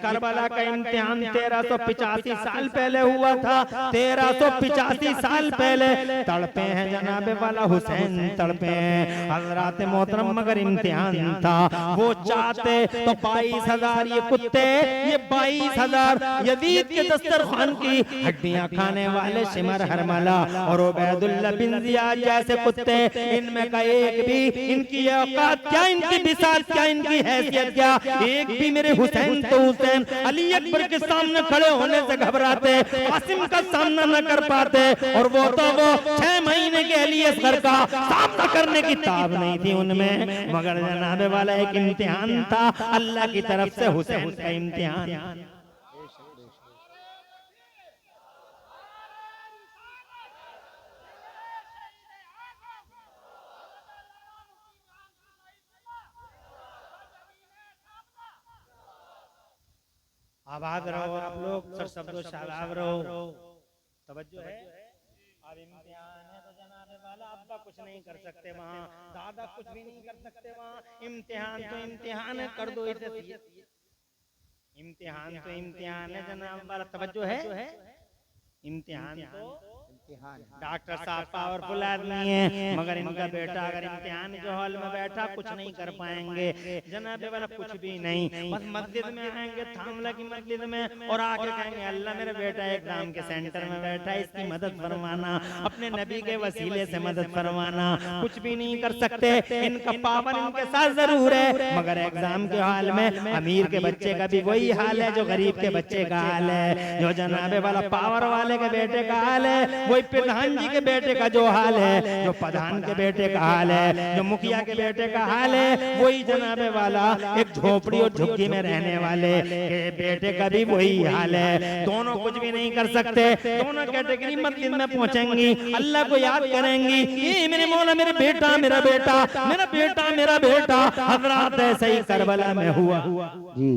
Karbala का इम्तिहान 1385 साल पहले हुआ था। 1385 साल पहले तड़पे हैं जनाबे वाला हुसैन, तड़पे हैं हजरात मोहतरम, मगर इम्तिहान था। वो चाहते तो 22,000 ये कुत्ते, ये 22,000 यजीद के दस्तरखान की हड्डियां खाने वाले शिमर हरमला और उबैदुल्ला बिन जियाद जैसे कुत्ते, इनमें का एक भी, इनकी औकात क्या, इनकी बिसात क्या, इनकी हैसियत क्या, एक भी मेरे हुसैन तो हुसैन अली अकबर के सामने खड़े होने से घबराते, कासिम का सामना न कर पाते, और वो तो वो 6 महीने के अली असगर का सामना करने की ताब नहीं थी उनमें। मगर जनाबे वाला एक इम्तिहान था अल्लाह की तरफ से, हुसैन का इम्तिहान। आबाद रहो आप लोग, सर शब्दों शादाब रहो, तवज्जो है। अब इम्तिहान है तो जनाबे वाला अब्बा कुछ नहीं कर सकते वहाँ, दादा कुछ भी नहीं कर सकते वहाँ। इम्तिहान तो इम्तिहान है, कर दो इसे। इम्तिहान तो इम्तिहान है जनाब वाला, तवज्जो है। इम्तिहान तो डॉक्टर साहब पावरफुल आदमी है, मगर इनका बेटा अगर इम्तिहान के हॉल में बैठा कुछ नहीं कर पाएंगे जनाबे वाला, कुछ भी नहीं। बस मस्जिद में आएंगे, थामला की मस्जिद में, और आके कहेंगे अल्लाह मेरा बेटा एग्जाम के सेंटर में बैठा है, इसकी मदद फरमाना, अपने नबी के वसीले से मदद फरमाना। कुछ भी नहीं कर सकते, इनका पावर इनके साथ जरूर है, मगर एग्जाम के हॉल में अमीर के बच्चे का भी वही हाल है जो गरीब के बच्चे का हाल है, जो जनाबे वाला पावर वाले के बेटे का हाल है, वही प्रधान जी के बेटे का जो हाल है, जो प्रधान के बेटे का हाल है, जो मुखिया के बेटे का हाल है, वही जनाबे वाला एक झोपड़ी और झुग्गी में रहने वाले के बेटे का भी वही हाल है। दोनों कुछ भी नहीं कर सकते, दोनों कैटेगरी मस्जिद में पहुंचेंगी, अल्लाह को याद करेंगी, ये मेरे मौला मेरे बेटा मेरा बेटा मेरा बेटा मेरा बेटा। हजरात ऐसे ही करबला में हुआ जी।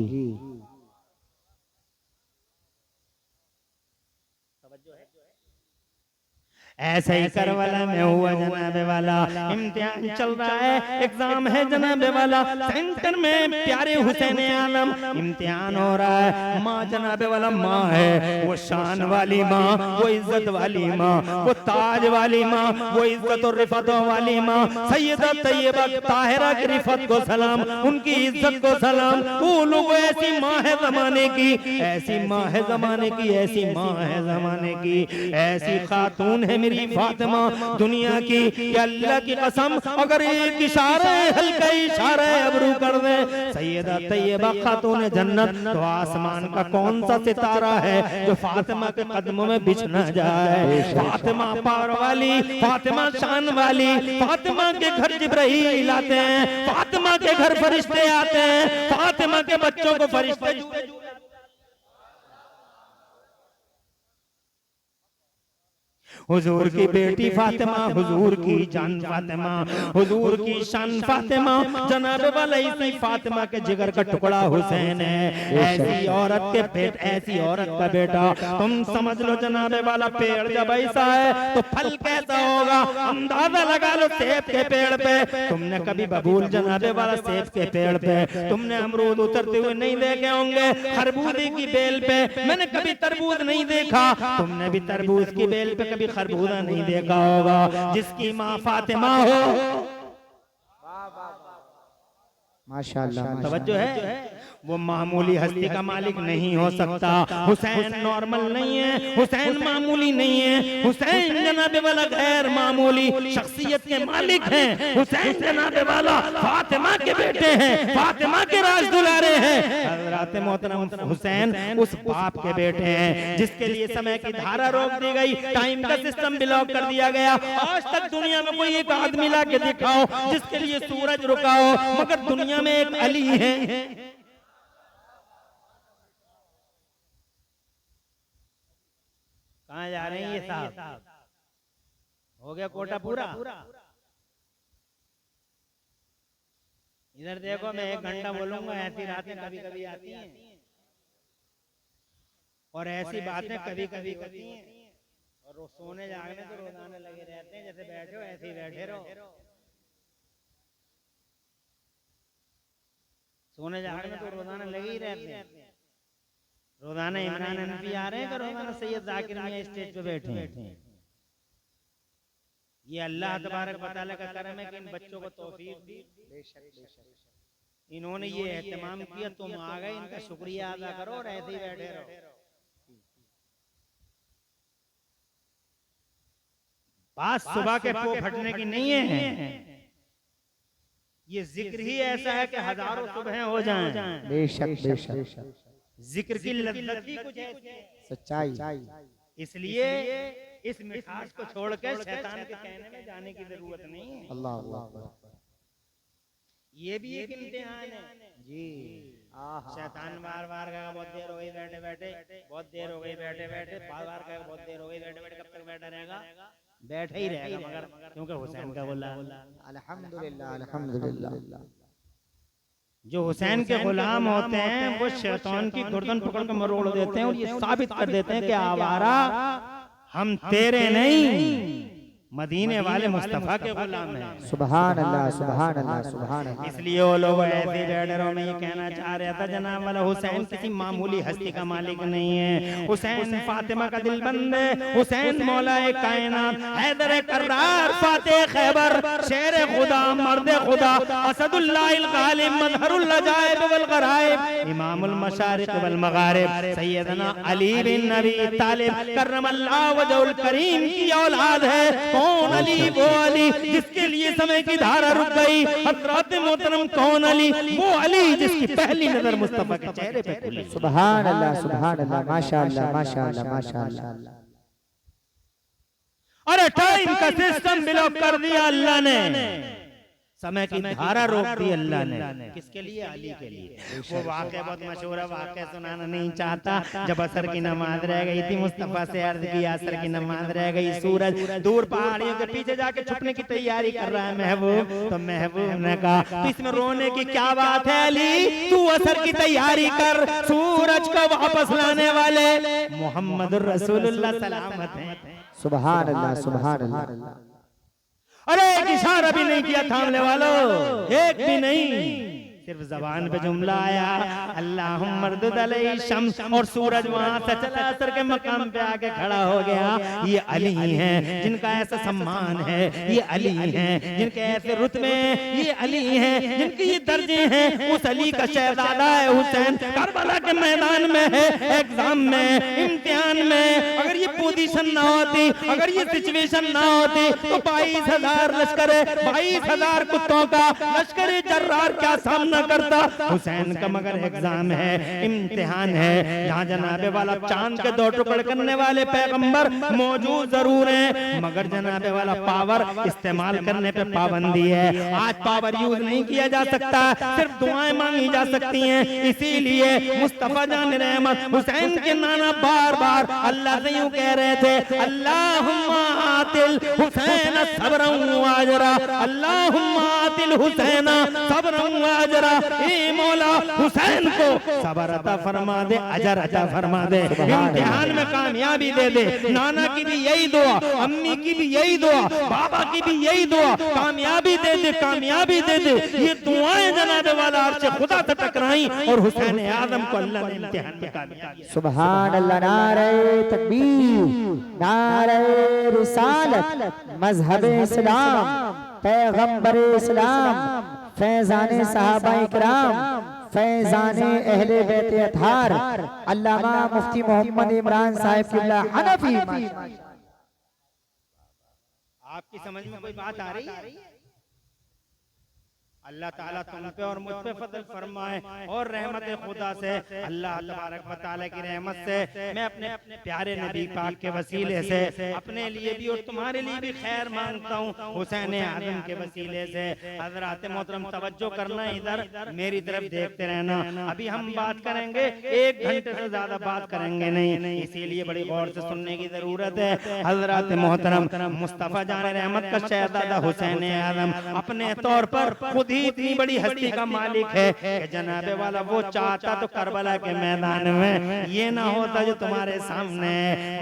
ऐसे ही करबला में हुआ जनाबे वाला, इम्तिहान चल रहा है, एग्जाम है जनाबे वाला, सेंटर में प्यारे हुसैन आलम इम्तिहान हो रहा है। माँ जनाबे वाला माँ है, वो शान वाली माँ, वो इज्जत वाली माँ, वो ताज वाली माँ, वो इज्जत और रिफतों वाली माँ, सैयदा तैयबा ताहिरा की रिफत को सलाम, उनकी इज्जत को सलाम। वो लोग ऐसी माँ है जमाने की, ऐसी माँ है जमाने की, ऐसी माँ है जमाने की, ऐसी खातून है मेरी फातिमा दुनिया की, कि अल्लाह की कसम अगर एक इशारा हल्का इशारा अबरू कर दे सैयदा तैयबा खातून जन्नत, तो आसमान का कौन सा सितारा है जो फातिमा के कदमों में बिछ न जाए। फातिमा पार वाली, फातिमा शान वाली, फातिमा के घर जिब्राइल आते हैं, फातिमा के घर फरिश्ते आते हैं, फातिमा के बच्चों को फरिश्ते हुजूर की बेटी फातिमा, हुजूर की जान फातिमा, हुजूर की शान फातिमा, जनाबे वाला इसी फातिमा के जिगर का टुकड़ा हुसैन है। ऐसी औरत के पेट, ऐसी औरत का बेटा, तुम समझ लो जनाबे वाला पेड़ जब ऐसा है तो फल कैसा होगा, अंदाजा लगा लो। सेब के पेड़ पे तुमने कभी बबूल जनाबे वाला सेब के पेड़ पे तुमने अमरूद उतरते हुए नहीं देखे होंगे, खरबूजे की बेल पे मैंने कभी तरबूज नहीं देखा, तुमने भी तरबूज की बेल पे कभी खरबूजा नहीं देखा होगा। जिसकी माँ फातिमा हो, माशाअल्लाह, तवज्जो है, वो मामूली हस्ती का मालिक नहीं हो सकता। हुसैन नॉर्मल नहीं है, हुसैन मामूली नहीं है, हुसैन जनाबे वाला गैर मामूली शख्सियत के मालिक हैं। हुसैन जनाबे वाला फातिमा के बेटे हैं, फातिमा के राज दुलारे हैं। हज़रत मोहतरम हुसैन उस बाप के बेटे हैं जिसके लिए समय की धारा रोक दी गई, टाइम का सिस्टम ब्लॉक कर दिया गया। आज तक दुनिया में कोई एक आदमी ला के दिखाओ जिसके लिए सूरज रुका हो, मगर दुनिया में एक अली है। कहाँ जा रहे हैं ये साहब? हो गया कोटा पूरा? इधर देखो, मैं 1 घंटा बोलूंगा, ऐसी रातें कभी कभी आती हैं और ऐसी बातें कभी कभी होती हैं, और सोने जागने तो रोजाना लगे रहते हैं। जैसे बैठे हो ऐसे ही बैठे रहो, सोने जागने तो रोजाना लगे ही रहते हैं। रोजाना इमरान हनफी आ रहे हैं कि रोजाना सैयद जाकिर मियां स्टेज पे बैठे हैं। ये अल्लाह तबारक व तआला का करम है कि इन बच्चों को तौफीक दी, इन्होंने ये एहतमाम किया, तुम आ गए, इनका शुक्रिया अदा करो और ऐसे ही बैठे रहो। बात सुबह के पो फटने की नहीं है, ये जिक्र ही ऐसा है कि हजारों सुबह हो जाएं। बेशक बेशक जिक्र की लज्जत ही कुछ ऐसी सच्चाई। इसलिए इस मिठास को छोड़कर शैतान के कहने में जाने की जरूरत नहीं है। अल्लाह अल्लाह। ये भी एक इम्तिहान है जी। शैतान बार बार कहा बहुत देर हो गई बैठे बैठे, बहुत देर हो गई बैठे बैठे, बार बार कहा बहुत देर हो गई बैठे बैठे, कब तक बैठा रहेगा? बैठा ही रहेगा, मगर क्योंकि हुसैन का बोला। अल्हम्दुलिल्लाह अल्हम्दुलिल्लाह। जो हुसैन के गुलाम होते हैं वो शैतान की गर्दन पकड़ कर मरोड़ देते हैं और ये साबित कर देते हैं कि आवारा हम तेरे नहीं, मदीने वाले मुस्तफा के गुलाम हैं। सुभान अल्लाह सुभान अल्लाह सुभान अल्लाह। इसलिए वो लोग ऐसे बैठरों में ये कहना चाह रहा था जनाब वाला हुसैन किसी मामूली हस्ती का मालिक नहीं है, हुसैन फातिमा का दिलबंद है, हुसैन मौलाए कायनात, हैदर कर्रार, फातिह खैबर, शेर खुदा, मर्द खुदा, असदुल्लाहिल गालिब, मजहरुल अजाइब वल गराइब, इमामुल मशारिक वल मगारिब, सैयदना अली बिन नबी तालिब करमल्लाहु वजहुल करीम की औलाद है। कौन अली? वो अली जिसके लिए समय की धारा रुक गई। हज़रत मोहतरम कौन अली? वो अली जिसकी पहली नजर मुस्तफा के चेहरे पे खुली। सुभान अल्लाह सुभान अल्लाह, माशाअल्लाह माशाअल्लाह माशाअल्लाह। अरे टाइम का सिस्टम ब्लॉक कर दिया अल्लाह ने, समय की धारा रोक दी अल्लाह ने। किसके लिए? अली के लिए। वो वाक़या बहुत मशहूर है, वाक़या सुनाना नहीं चाहता। जब असर की नमाज रह गई थी, मुस्तफा से अर्ज की असर की नमाज रह गई, सूरज दूर पहाड़ियों के पीछे जाके छुपने की तैयारी कर रहा है महबूब। तो महबूब ने कहा तो इसमें रोने की क्या बात है अली, तू असर की तैयारी कर, सूरज को वापस लाने वाले मोहम्मद रसूलुल्लाह सलामत है। सुभान अल्लाह सुभान अल्लाह। अरे एक इशारा भी नहीं किया थामने वालों, एक भी नहीं, सिर्फ जबान पे जुमला आया अल्लाहुम्मा मर्दुद अलैहि शम्स, और सूरज वहां से चला असर के मकाम पे आके खड़ा हो गया। ये अली हैं जिनका ऐसा सम्मान है, ये अली हैं जिनके ऐसे रुतबे, ये अली हैं जिनके ये दर्जे हैं। उस अली का शहजादा है हुसैन, करबला के मैदान में है, एग्जाम में, इम्तिहान में। अगर ये पोजीशन ना होती, अगर ये सिचुएशन ना होती तो 22,000 लश्कर, 22,000 कुत्तों का लश्कर जर्रार क्या सामना करता। हुसैन का मगर एग्जाम है, इम्तिहान है, जहाँ जनाबे वाला चांद के 2 टुकड़े करने वाले पैगंबर मौजूद जरूर हैं, मगर जनाबे वाला पावर इस्तेमाल करने पे पाबंदी है। आज पावर यूज नहीं किया जा सकता, सिर्फ दुआएं मांगी जा सकती हैं। इसीलिए मुस्तफा जान रहमत हुसैन के नाना बार बार अल्लाह से यूं कह रहे थे अल्लाहुम्मा आतिल हुसैन सब्रन व अजरा, अल्लाहुम्मा आतिल हुसैन सब्रन व अजरा। ए मौला हुसैन को सब्र अता फरमा दे, अजर अता फरमा दे, इम्तिहान में कामयाबी दे दे। नाना की भी यही दुआ, अम्मी की भी यही दुआ, बाबा की भी यही दुआ, कामयाबी दे दे, कामयाबी दे दे। ये दुआएं जनाबे वाला अर्श खुदा से टकराई और हुसैन आदम को अल्लाह ने इम्तिहान में कामयाबी। सुभान अल्लाह। नारे तकबीर, नारे रिसालत, मजहब इस्लाम, पैगंबर इस्लाम, फैजाने सहाबा इकराम, फैजाने अहले बैत अतहार, अल्लामा मुफ्ती मोहम्मद इमरान साहिब किबला हनफी। आपकी समझ में कोई बात आ रही है? अल्लाह ताला तुम पे और मुझ पे फजल फरमाए और रहमत खुदा से, अल्लाह तबारक व तआला की रहमत से मैं अपने प्यारे नबी पाक के वसीले से अपने लिए भी और तुम्हारे लिए भी खैर मांगता हूँ। हुसैन आदम के वसीले से हजरात मोहतरम तवज्जो करना, इधर मेरी तरफ देखते रहना। अभी हम बात करेंगे, 1 घंटे से ज्यादा बात करेंगे नहीं, इसीलिए बड़ी गौर से सुनने की जरूरत है। हजरात मोहतरम मुस्तफा जान रहमत का शहजादा हुसैन आदम अपने तौर पर खुद ही इतनी बड़ी हस्ती का मालिक है कि जनाबे वाला वो चाहता तो करबला के मैदान में ये ना होता जो तुम्हारे सामने,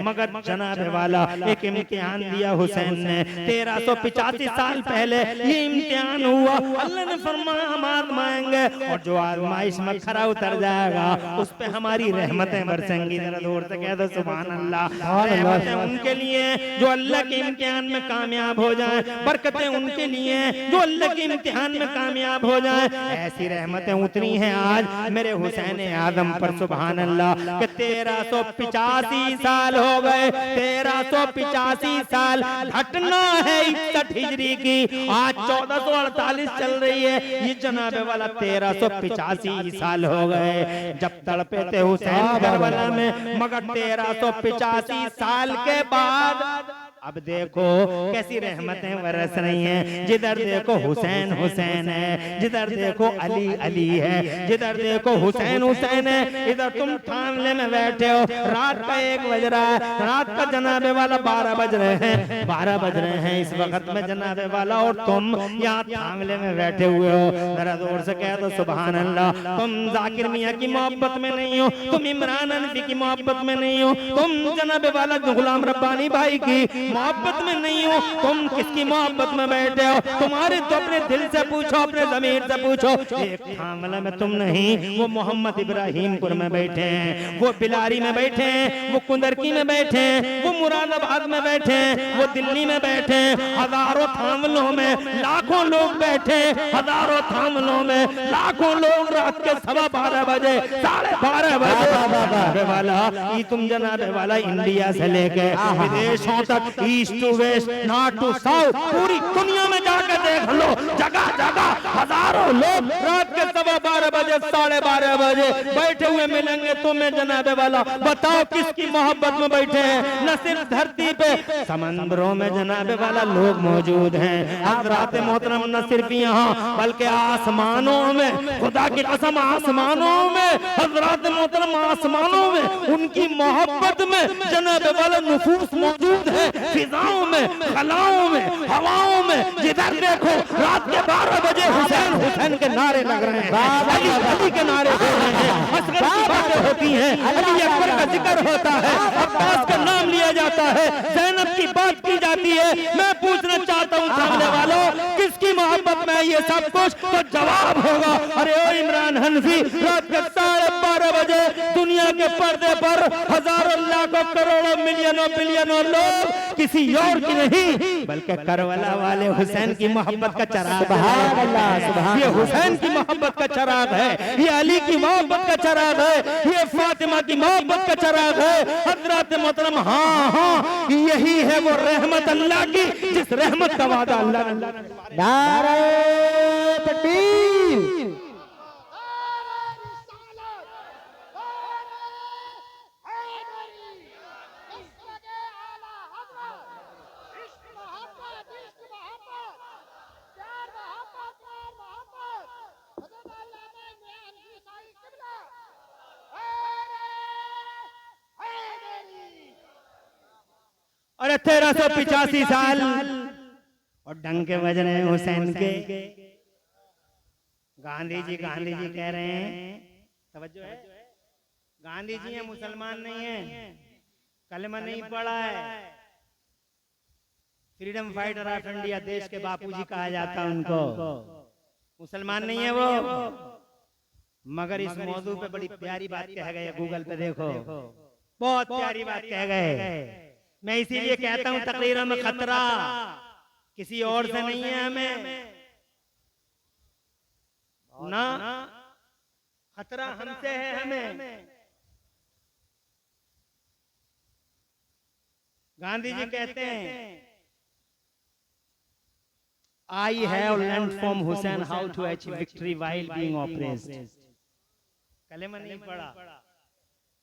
मगर जनाबे वाला एक इम्तिहान दिया हुसैन ने 1385 साल पहले ये इम्तिहान हुआ। अल्लाह ने फरमाया हम आजमाएंगे और जो आजमाइश में खरा उतर जाएगा उस पे हमारी रहमतें बरसेंगी। जरा जोर से कह दो सुभान अल्लाह। रहमतें उनके लिए जो अल्लाह के इम्तिहान में कामयाब हो जाए, बरकतें उनके लिए जो अल्लाह के इम्तिहान में कामयाब हो जाए। ऐसी रहमतें उतरी हैं आज मेरे हुसैन आदम पर सुभान अल्लाह कि 1385 साल हो गए, 1385 साल। घटना है 61 हिजरी की, आज 1448 चल रही है। ये जनाबे वाला 1385 साल हो गए जब तड़पे थे हुसैन करबला में, मगर 1385 साल के बाद अब देखो कैसी रहमतें बरस रही हैं। जिधर देखो हुसैन हुसैन है, जिधर देखो अली अली है, जिधर देखो हुसैन हुसैन है। इधर तुम थामले में बैठे हो, रात का 1 बज रहा है, रात का जनाबे वाला 12 बज रहे हैं, 12 बज रहे हैं इस वक्त में जनाबे वाला, और तुम यहाँ थामले में बैठे हुए हो। जरा जोर से कह दो सुभान अल्लाह। तुम जाकिर मियाँ की मोहब्बत में नहीं हो, तुम इमरान अनफी की मोहब्बत में नहीं हो, तुम जनाबे वाला गुलाम रब्बानी भाई की मोहब्बत में नहीं हो, तुम किसकी मोहब्बत में बैठे हो? तुम्हारे तो अपने दिल से पूछो, अपने ज़मीर से पूछो। एक थामला में तुम नहीं, वो मोहम्मद इब्राहिमपुर में बैठे हैं, वो बिलारी में बैठे हैं, वो कुंदरकी में बैठे हैं, वो मुरादाबाद में बैठे हैं, वो दिल्ली में बैठे हैं। हजारों थामलों में लाखों लोग बैठे, हजारों थामलों में लाखों लोग रात के 12:15 बजे 12:30 बजे वाला ये तुम जनाबे वाला इंडिया से लेके विदेशों तक, east to west, north to south, पूरी दुनिया में जाकर देख लो, जगह जगह हजारों लोग रात के 12:15 बजे 12:30 बजे बैठे हुए मिलेंगे तुम्हें जनाबे वाला। बताओ किसकी मोहब्बत में बैठे हैं? न सिर्फ धरती पे, समंदरों में जनाबे वाला लोग मौजूद हैं। हज़रात मोहतरम न सिर्फ यहाँ बल्कि आसमानों में, खुदा की कसम आसमानों में, हज़रात मोहतरम आसमानों में उनकी मोहब्बत में जनाबे वाला नफूस मौजूद है। फिजाओं में, खलाओं में, हवाओं में, जिधर देखो रात के 12 बजे हुसैन हुसैन के नारे लग रहे हैं, अली अली के नारे हो रहे हैं, असगर की बातें होती हैं, अली अकबर का जिक्र होता है, अब्बास का नाम लिया जाता है, ज़ैनब की बात की जाती है। मैं पूछना चाहता हूँ सामने वालों, किसकी मोहब्बत में ये सब कुछ? तो जवाब होगा अरे ओ इमरान हनफी, रात के 12:30 बजे दुनिया के पर्दे पर हजारों लाखों करोड़ों मिलियनों बिलियनों लोग किसी और की नहीं बल्कि करबला वाले हुसैन की मोहब्बत का चराग है। ये हुसैन की मोहब्बत का चराग है, ये अली की मोहब्बत का चराग है, ये फातिमा की मोहब्बत का चराग है। हज़रात मोहतरम, हाँ हाँ यही है वो रहमत अल्लाह की, जिस रहमत का वादा अल्लाह ने। नारे तकबीर। अरे 1385 साल और डंके बज रहे हैं हुसैन के। गांधी जी कह रहे हैं, तवज्जो है, गांधी जी हैं, मुसलमान नहीं है, कलमा नहीं पढ़ा है, फ्रीडम फाइटर ऑफ इंडिया, देश के बापूजी कहा जाता है उनको, मुसलमान नहीं है वो, मगर इस मौजू पे बड़ी प्यारी बात कह गए। गूगल पे देखो, बहुत प्यारी बात कह गए। मैं इसीलिए कहता हूं तकरीरों में खतरा किसी और से नहीं है, हमें ना खतरा हमसे है। हमें गांधी जी कहते हैं, I have learned from Hussein how to achieve victory while being oppressed. कलेमा नहीं पढ़ा,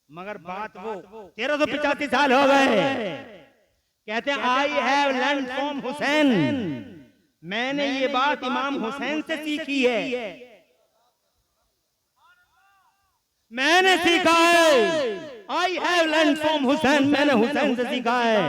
मगर बात वो 1385 साल हो गए। कहते हैं I have learn from Hussain, मैंने ये बात इमाम हुसैन से सीखी है, मैंने सीखा है। आई हैव लर्न फ्रॉम हुसैन, मैंने हुसैन से सीखा है।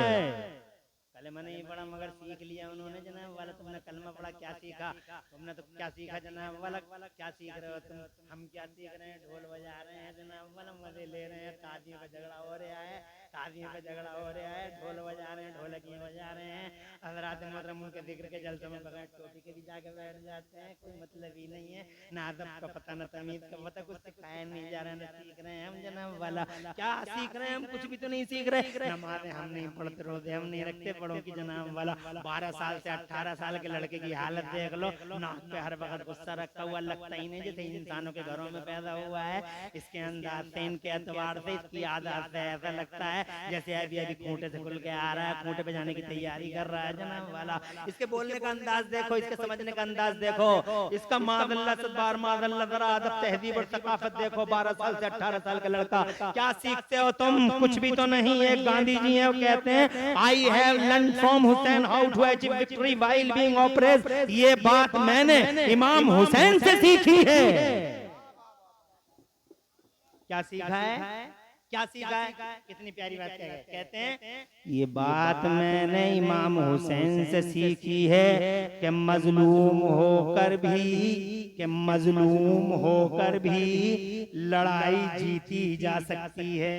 कलेमा नहीं पढ़ा मगर सीख लिया उन्होंने, जनाब वाला तुमने कलमा पढ़ा, क्या सीखा? तुमने तो क्या सीखा जनाब वाला? क्या सीख रहे हो तुम? हम क्या सीख रहे हैं? ढोल बजा रहे हैं जनाब वाला, मजे ले रहे हैं। काजियों का झगड़ा हो रहा है, काजियों का झगड़ा हो रहा है, ढोल बजा रहे हैं, ढोलकी बजा रहे हैं। हज़रात मोहतरम उनके जिक्र के जलसों में बगैर टोपी के भी जाके बैठ जाते हैं। कोई मतलब ही नहीं है, ना अदब का पता, ना तमीज का पता, कुछ सिखाया नहीं जा रहा, ना सीख रहे हैं हम जनाब वाला। क्या सीख रहे हैं हम? कुछ भी तो नहीं सीख रहे। नमाज़ें हम नहीं पढ़ते, रोजे हम नहीं रखते, पढ़ो की जनाब वाला। 12 साल से 18 साल के लड़के की हालत देख लो, नाक पे हर वक्त गुस्सा रखा हुआ, लगता ही नहीं जैसे इंसानों के घरों में पैदा हुआ है। इसके अंदाज से, इनके एतबार से, इसकी आदत से ऐसा लगता है जैसे अभी अभी खूंटे से खुल के आ रहा है, खूंटे पे जाने की तैयारी कर रहा है जनाब वाला। इसके बोलने का अंदाज देखो, इसके समझने का अंदाज देखो, इसका मादल्ला से बार मादल्ला जरा अदब तहजीब और सकाफत देखो। 12 साल से 18 साल का लड़का, क्या सीखते हो तुम? कुछ भी तो नहीं। एक गांधी जी है, वो कहते हैं I have learn from Hussain how to achieve victory while being oppressed. ये बात मैंने इमाम हुसैन से सीखी है। क्या सीखा है? क्या सीखा है? कितनी प्यारी बात कहते हैं, ये बात मैंने इमाम हुसैन से सीखी है कि मजलूम होकर भी लड़ाई जीती जा सकती है।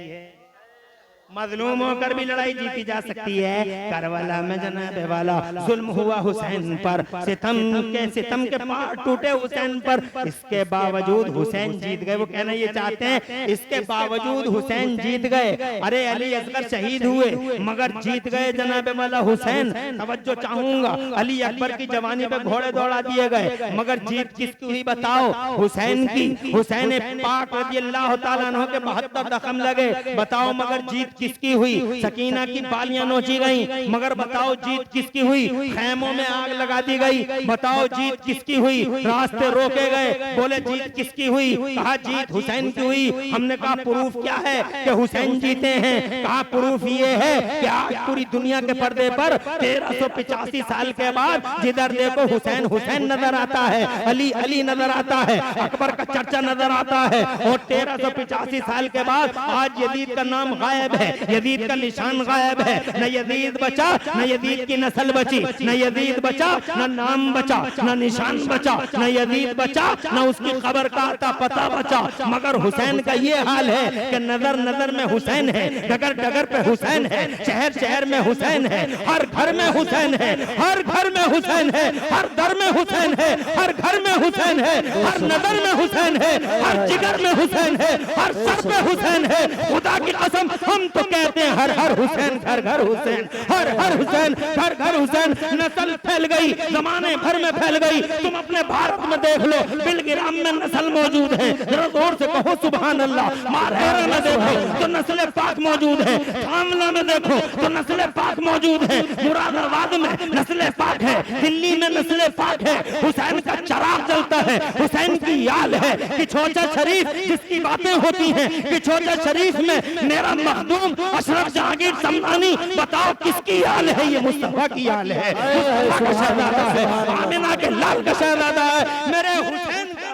मजलूम होकर भी लड़ाई जीती जा सकती है। करबला में जनाब वाला जुल्म हुआ हुसैन पर, सितम के पार टूटे हुसैन पर, इसके बावजूद हुसैन जीत गए। वो कहना ये चाहते हैं, इसके बावजूद हुसैन जीत गए। अरे अली असगर शहीद हुए मगर जीत गए जनाब वाला हुसैन। तवज्जो चाहूंगा, अली अकबर की जवानी पे घोड़े दौड़ा दिए गए मगर जीत किसकी हुई बताओ? हुसैन की। हुसैन पाक रज़ियल्लाहु ताला अन्हु के 72 दखम लगे, बताओ मगर जीत किसकी हुई? सकीना की बालियां नोची गई मगर बताओ जीत किसकी हुई? खैमों में आग लगा दी गई, बताओ जीत किसकी हुई? रास्ते रोके गए, बोले जीत किसकी हुई? कहा जीत हुसैन की हुई। हमने कहा प्रूफ क्या है कि हुसैन जीते हैं? कहा प्रूफ ये है कि आज पूरी दुनिया के पर्दे पर 1385 साल के बाद जिधर देखो हुसैन हुसैन नजर आता है, अली अली नजर आता है, अकबर का चर्चा नजर आता है। और 1385 साल के बाद आज यजीद का नाम गायब है, यजीद का निशान गायब है। न यजीद बचा, न यजीद की नस्ल बची, न यजीद बचा, न नाम बचा, न निशान बचा, न यजीद बचा, न उसकी खबर का आता पता बचा। मगर हुसैन का ये हाल है कि नजर नजर में हुसैन है, डगर डगर पे हुसैन है, शहर शहर में हुसैन है, हर घर में हुसैन है, हर घर में हुसैन है, हर दर में हुसैन है, हर घर में हुसैन है, हर नजर में हुसैन है, हर जिगर में हुसैन है, हर सर पे हुसैन है। खुदा की कसम हम तो कहते हैं हर हर हुसैन, घर घर हुसैन, हर हर हुसैन, घर घर हुसैन। नस्ल फैल गई, जमाने भर में फैल गई। तुम अपने भारत में देख लो, बिलगिराम में नस्ल मौजूद है, जरा जोर से कहो सुभान अल्लाह। मारहरा में देखो तो नस्ल पाक मौजूद है, थामला में देखो तो नस्ल पाक मौजूद है, मुरादाबाद में नस्ल पाक है, दिल्ली में नस्ल पाक है। हुसैन का चराग जलता है, हुसैन की याद है कि छोटा शरीफ जिसकी बातें होती हैं कि छोटा शरीफ में मेरा मखदूम अशरफ जहांगीर समदानी, बताओ किसकी याद है? ये मुस्तफा की याद है, मुस्तफा का शहजादा है, आमिना के लाल का शहजादा है, मेरे हुसैन का।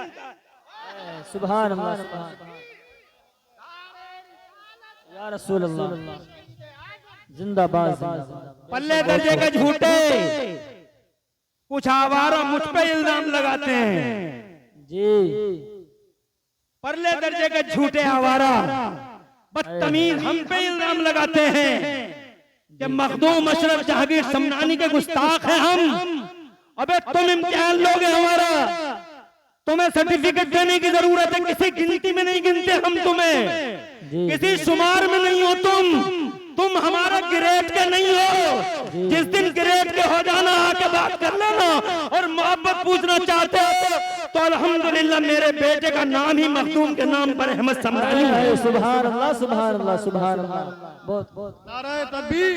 सुभान अल्लाह, सुभान या रसूल अल्लाह, जिंदाबाद जिंदाबाद। पल्ले दर्जे के झूठे कुछ आवारा मुझ पे इल्जाम लगाते हैं जी, परले दर्जे के झूठे आवारा बदतमीज हम पे इल्जाम लगाते हैं कि मखदूम अशरफ जहांगीर समदानी के गुस्ताख हैं हम। अबे तुम इम्तिहान लोगे हमारा, तुम्हें सर्टिफिकेट देने की जरूरत है, किसी गिनती में नहीं गिनते हम तुम्हें, किसी शुमार में नहीं हो तुम हमारा ग्रेड के नहीं हो। जिस दिन ग्रेड के हो जाना आके बात कर लेना और मोहब्बत पूछना चाहते हो तो अल्हम्दुलिल्लाह मेरे बेटे का नाम ही मखदूम के नाम पर अहमद समदानी है। सुभान अल्लाह, सुभान अल्लाह, सुभान अल्लाह। बहुत बहुत नाराए तकबीर,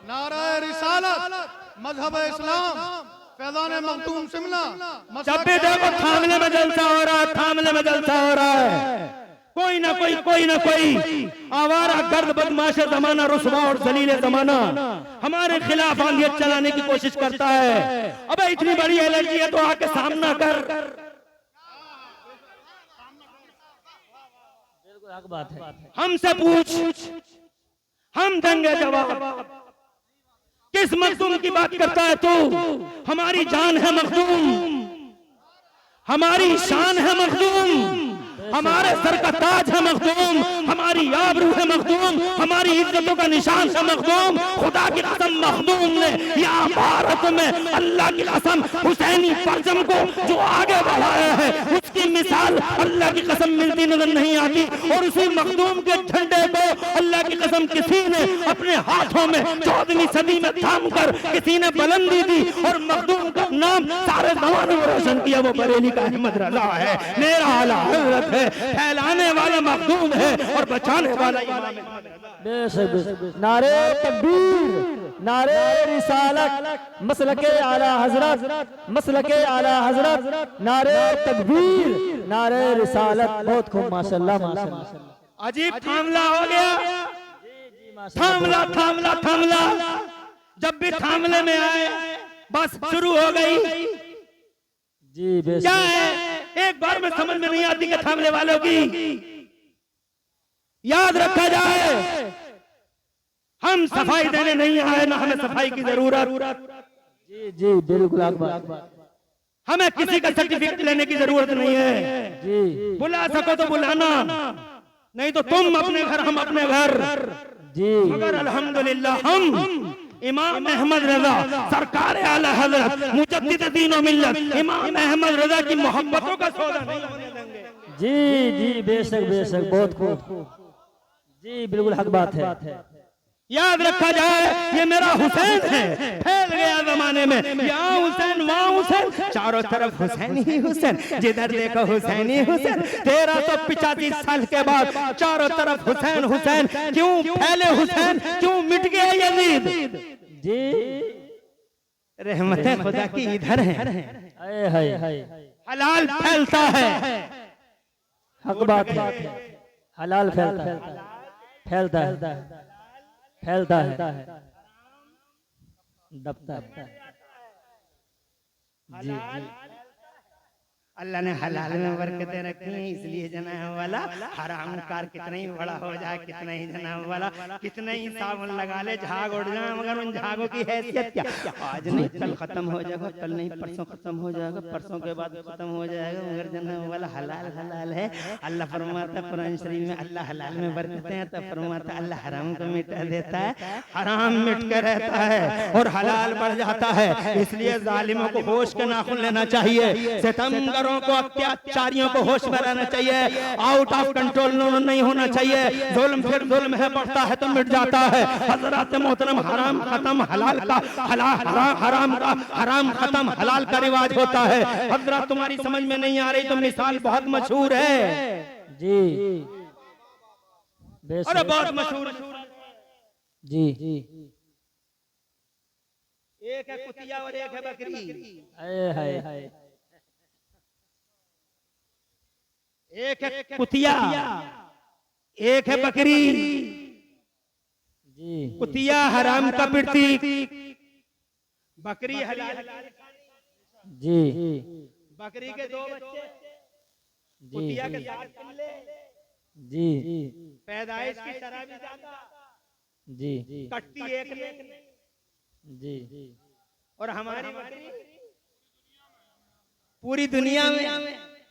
नाराए रिसालत, मजहब इस्लाम, फैज़ान मखदूम शिमला। जब भी देखो थामले में जलसा हो रहा है, थामले में जलसा हो रहा है। कोई ना कोई आवारा गर्द बदमाश जमाना, रुसवा और जलील जमाना हमारे खिलाफ आंधियत चलाने की कोशिश करता है। अबे इतनी बड़ी एलर्जी है तो आके सामना कर। हक बात है, हमसे पूछ, हम देंगे जवाब। किस मखदूम की बात करता है तू? हमारी जान है मखदूम, हमारी शान है मखदूम, हमारे सर का ताज है मखदूम, हमारी आबरू है मखदूम, हमारी इज्जतों का निशान है मखदूम। खुदा की कसम मखदूम ने यहाँ भारत में अल्लाह की कसम हुसैनी परचम को जो आगे बढ़ाया है उसकी मिसाल अल्लाह की कसम मिलती नजर नहीं आती। और उसी मखदूम के झंडे को अल्लाह की कसम किसी ने अपने हाथों में 14वीं सदी में थाम कर किसी ने बुलंदी दी और मखदूम का नाम सारे जमाने में रोशन किया। वो बरेली का अहमद रजा है, मेरा आला हज़रत है, फैलाने वाला मखदूम है और बचाने वाला इमाम अहमद रजा। नारे तकबीर, नारे रिसालत, मसलके आला हजरत, मसलके आला हजरत, नारे तकबीर, नारे रिसालत। बहुत खूब, माशाल्लाह माशाल्लाह। अजीब थामला हो गया, थामला थामला थामला। जब भी थामले में आए बस शुरू हो गई। जी क्या है एक बार में समझ में नहीं आती कि थामले वालों की याद रखा जाए, हम सफाई देने नहीं आए, ना हमें सफाई की जरूरत। जी जी बिल्कुल अकबर। हमें किसी का सर्टिफिकेट लेने की जरूरत नहीं है। जी बुला सको तो बुलाना, नहीं तो तुम अपने घर हम अपने घर। जी मगर अल्हम्दुलिल्लाह हम इमाम अहमद रजा सरकार आला हजरत मुजद्दिद दीन व मिल्लत इमाम अहमद रजा की मोहब्बतों का सौदा नहीं होने देंगे। जी जी बेशक बेशक, बहुत खूब। जी बिल्कुल हक बात है। याद रखा जाए ये मेरा हुसैन है, फैल गया जमाने में, यहाँ हुसैन वहाँ हुसैन, चारों तरफ हुसैन ही हुसैन, जिधर देखो हुसैन ही हुसैन। 1385 साल के बाद चारों तरफ हुसैन हुसैन। क्यों फैले हुसैन, क्यों मिट गया यजीद? जी रहमतें खुदा की इधर है, हलाल फैलता है। हक बात है, हलाल फैलता है, फैलता है, फैलता है, दबता है। जी जी अल्लाह ने हलाल में बरकतें रखी हैं, इसलिए जनाब वाला हराम कार कितना ही बड़ा हो जाए, कितना ही जनाब वाला कितना ही साबुन लगा ले झाग उड़ जाए, मगर उन झागों की हैसियत क्या? आज नहीं कल खत्म हो जाएगा, कल नहीं परसों खत्म हो जाएगा, परसों के बाद खत्म हो जाएगा, मगर जनाब वाला हलाल हलाल है। अल्लाह फरमाता कुरान शरीफ में अल्लाह हलाल में बरकतें हैं तो फरमाता अल्लाह हराम को मिटा देता है, हराम मिट कर रहता है और हलाल बढ़ जाता है। इसलिए जालिमों को होश के नाखून लेना चाहिए, सितमगरों को अत्याचारियों को होश में रहना चाहिए, आउट ऑफ कंट्रोल नहीं होना चाहिए। जुल्म फिर जुल्म है, बढ़ता है तो मिट जाता है। हजरत मोहतरम हराम खत्म हलाल का, हराम का हराम खत्म हलाल का रिवाज होता है। हजरत तुम्हारी समझ में नहीं आ रही तो मिसाल बहुत मशहूर है। जी अरे बहुत मशहूर। जी एक है कुतिया और एक है बकरी। हाय एक है कुतिया एक है बकरी। जी कुतिया हराम का प्रतीक, बकरी हलाल। जी बकरी के 2 बच्चे, जी कुतिया के 7 पिल्ले, जी पैदाइश की शराबी ज्यादा, जी कटती एक ने। जी और हमारी बकरी पूरी दुनिया में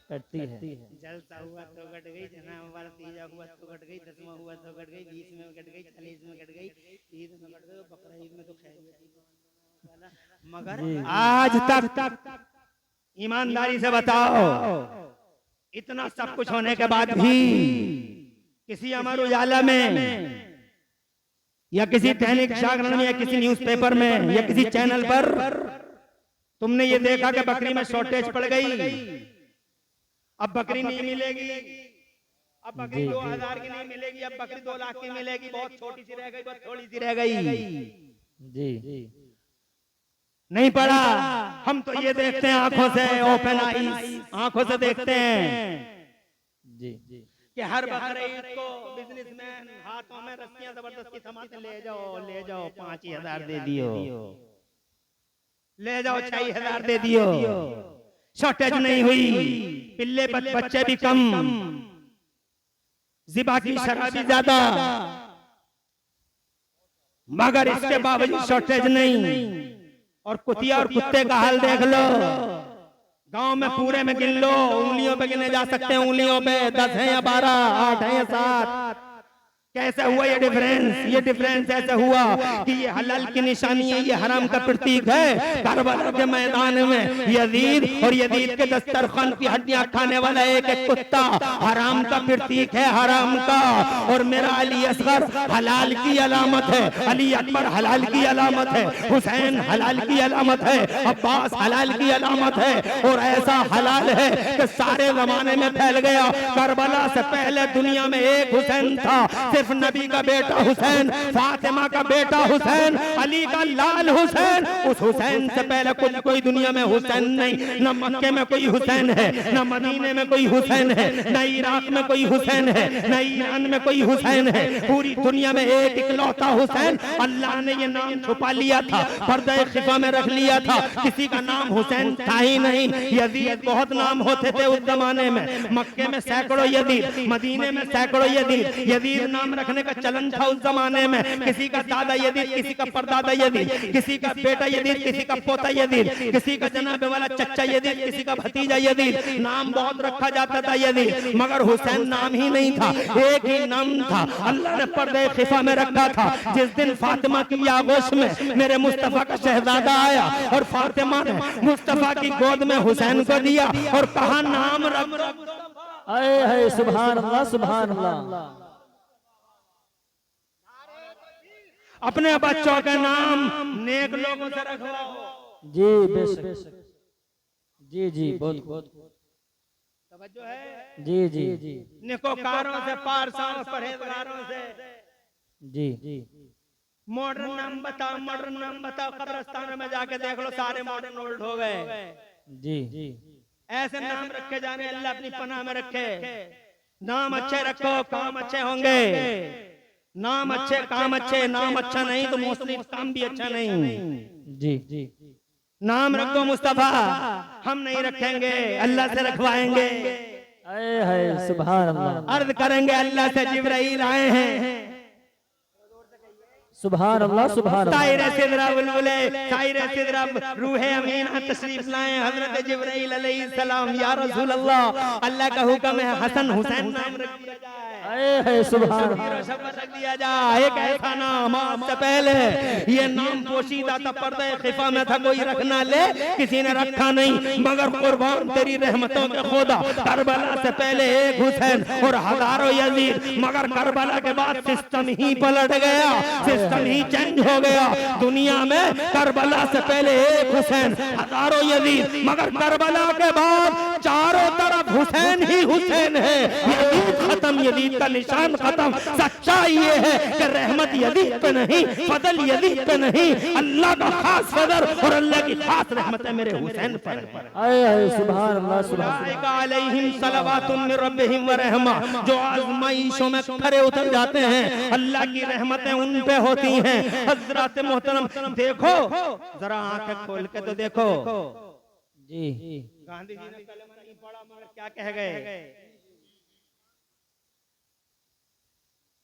कटती है। जलसा हुआ तो कट गई, जनाब वाला तीजा हुआ तो कट गई, 10वां हुआ तो कट गई, 20 में कट गई, 40 में कट गई, ईद में कट गई, बकरा ईद में तो खैर। मगर आज तक ईमानदारी से बताओ, इतना सब कुछ होने के बाद भी किसी अमर उजाला में या किसी दैनिक जागरण में या किसी न्यूज़पेपर में या किसी चैनल पर तुमने ये देखा कि बकरी में शॉर्टेज पड़ गई, अब बकरी नहीं मिलेगी, अब बकरी 2000 की नहीं मिलेगी, अब बकरी 2 लाख की मिलेगी, बहुत छोटी सी रह गई, बहुत थोड़ी सी रह गई। जी नहीं पड़ा। हम तो ये देखते हैं आंखों से, ओपन आईज, आंखों से देखते हैं जी कि हर बकरे ईद को बिजनेसमैन हाथों में रस्सियां जबरदस्ती थमाते, ले जाओ 5000 दे दियो, ले जाओ 6000 दे दियो। शॉर्टेज नहीं हुई, पिल्ले बच्चे भी कम, जिबा की शराबी ज्यादा, मगर इसके बावजूद शॉर्टेज नहीं। और कुतिया और कुत्ते का हाल देख लो, गांव में पूरे में गिन लो, उंगलियों पे गिने जा सकते हैं, उंगलियों पे 10 है या 12, 8 है या 7। कैसे हुआ ये डिफरेंस? ये डिफरेंस ऐसे हुआ कि ये हलाल की निशानी है, ये हराम का प्रतीक है। करबला के मैदान में यजीद और यजीद के दस्तरखान की हड्डियां खाने वाला एक एक कुत्ता हराम का प्रतीक है, हराम का। और मेरा अली असगर हलाल की अलामत है, अली अकबर हलाल की अलामत है, हुसैन हलाल की अलामत है, अब्बास हलाल की अलामत है। और ऐसा हलाल है कि सारे जमाने में फैल गया। करबला से पहले दुनिया में एक हुसैन था, सिर्फ नबी का बेटा हुसैन, फातिमा का बेटा हुसैन, अली का लाल हुसैन। उस हुसैन से पहले कोई दुनिया में हुसैन नहीं। न मक्के में कोई हुसैन है, न मदीने में कोई हुसैन है, न इराक में कोई हुसैन है, न ईरान में कोई हुसैन है। पूरी दुनिया में एक इकलौता हुसैन। अल्लाह ने ये नाम छुपा लिया था, पर्दे खिफा में रख लिया था। किसी का नाम हुसैन था ही नहीं। यजीद बहुत नाम होते थे उस जमाने में। मक्के में सैकड़ों यजीद, मदीने में सैकड़ों यजीद। यजीद नाम रखने का चलन था उस जमाने में। किसी का दादा यजीद, किसी का परदादा यजीद, किसी का बेटा यजीद, किसी का पोता यजीद, किसी का जनाबे वाला चच्चा यजीद, किसी का भतीजा यजीद। नाम बहुत रखा जाता था यजीद, मगर हुसैन नाम ही नहीं था, एक ही नाम था। अल्लाह ने पर्दे खिफा में रखा था। जिस दिन फातिमा की आगोश में मेरे मुस्तफा का शहजादा आया और फातिमा ने मुस्तफा की गोद में हुसैन को दिया और कहा नाम रख। आए है सुभान अल्लाह, सुभान अल्लाह। अपने बच्चों के नाम नेक लोगों से रखवाओ। जी बेशक, जी जी बहुत बहुत तवज्जो है। जी जी जी निकोकारों से, पारसाओं, परहेजगारों से। जी जी मॉडर्न नाम बताओ, मॉडर्न नाम बताओ। कब्रिस्तानों में जाके देख लो, सारे मॉडर्न ओल्ड हो गए। जी जी ऐसे नाम रखे जाने, अल्लाह अपनी पनाह में रखे। नाम अच्छे रखो, काम अच्छे होंगे। नाम अच्छे, काम अच्छे। नाम अच्छा नहीं तो मोस्टली काम भी अच्छा नहीं। जी जी नाम रखो मुस्तफा, हम नहीं रखेंगे, अल्लाह से रखवाएंगे। आए है सुभान अल्लाह। अर्ज करेंगे अल्लाह से जिब्राइल आए हैं। सुभान अल्लाह, सुभान अल्लाह। तायरे सिदरा बुलबुले, तायरे सिदरा रूह अमीन तशरीफ लाए हजरत जिब्राइल अलैहिस्सलाम। या रसूल अल्लाह, अल्लाह का हुक्म है हसन हुसैन नाम रख दिया जाए। आए है सुभान अल्लाह। रख दिया जाए। एक ऐसा नाम आपसे पहले ये नाम पोशीदा था, पर्दे खिफा में था, कोई रखना ले, किसी ने रखा नहीं। मगर कुर्बान तेरी रहमतों के खुदा, करबला से पहले एक हुसैन और हजारों यजीद। मगर करबला के बाद सिस्टम ही पलट गया, सिस्टम ही चेंज हो गया। दुनिया में करबला से पहले एक हुसैन, हजारों यजीद, मगर करबला के बाद चारों तरफ हुसैन ही हुसैन है। यजीद खत्म, यजीद का निशान खत्म। सच्चाई ये है कि रहमत यजीद पे नहीं, फजल यजीद पे नहीं, अल्लाह का खास फजल और अल्लाह की खास रहमत मेरे हुसैन पर है। आए है सुभान अल्लाह, सुभान अलैहिम सलवातुन मिन रब्बिहिम व रहमा। जो आज़माइशों में खरे उतर जाते हैं, अल्लाह की रहमतें उन पे होती हैं। हजरत मोहतरम देखो जरा, आंखें खोल के तो देखो। जी गांधी जी ने कलमा नहीं पढ़ा मगर क्या कह गए?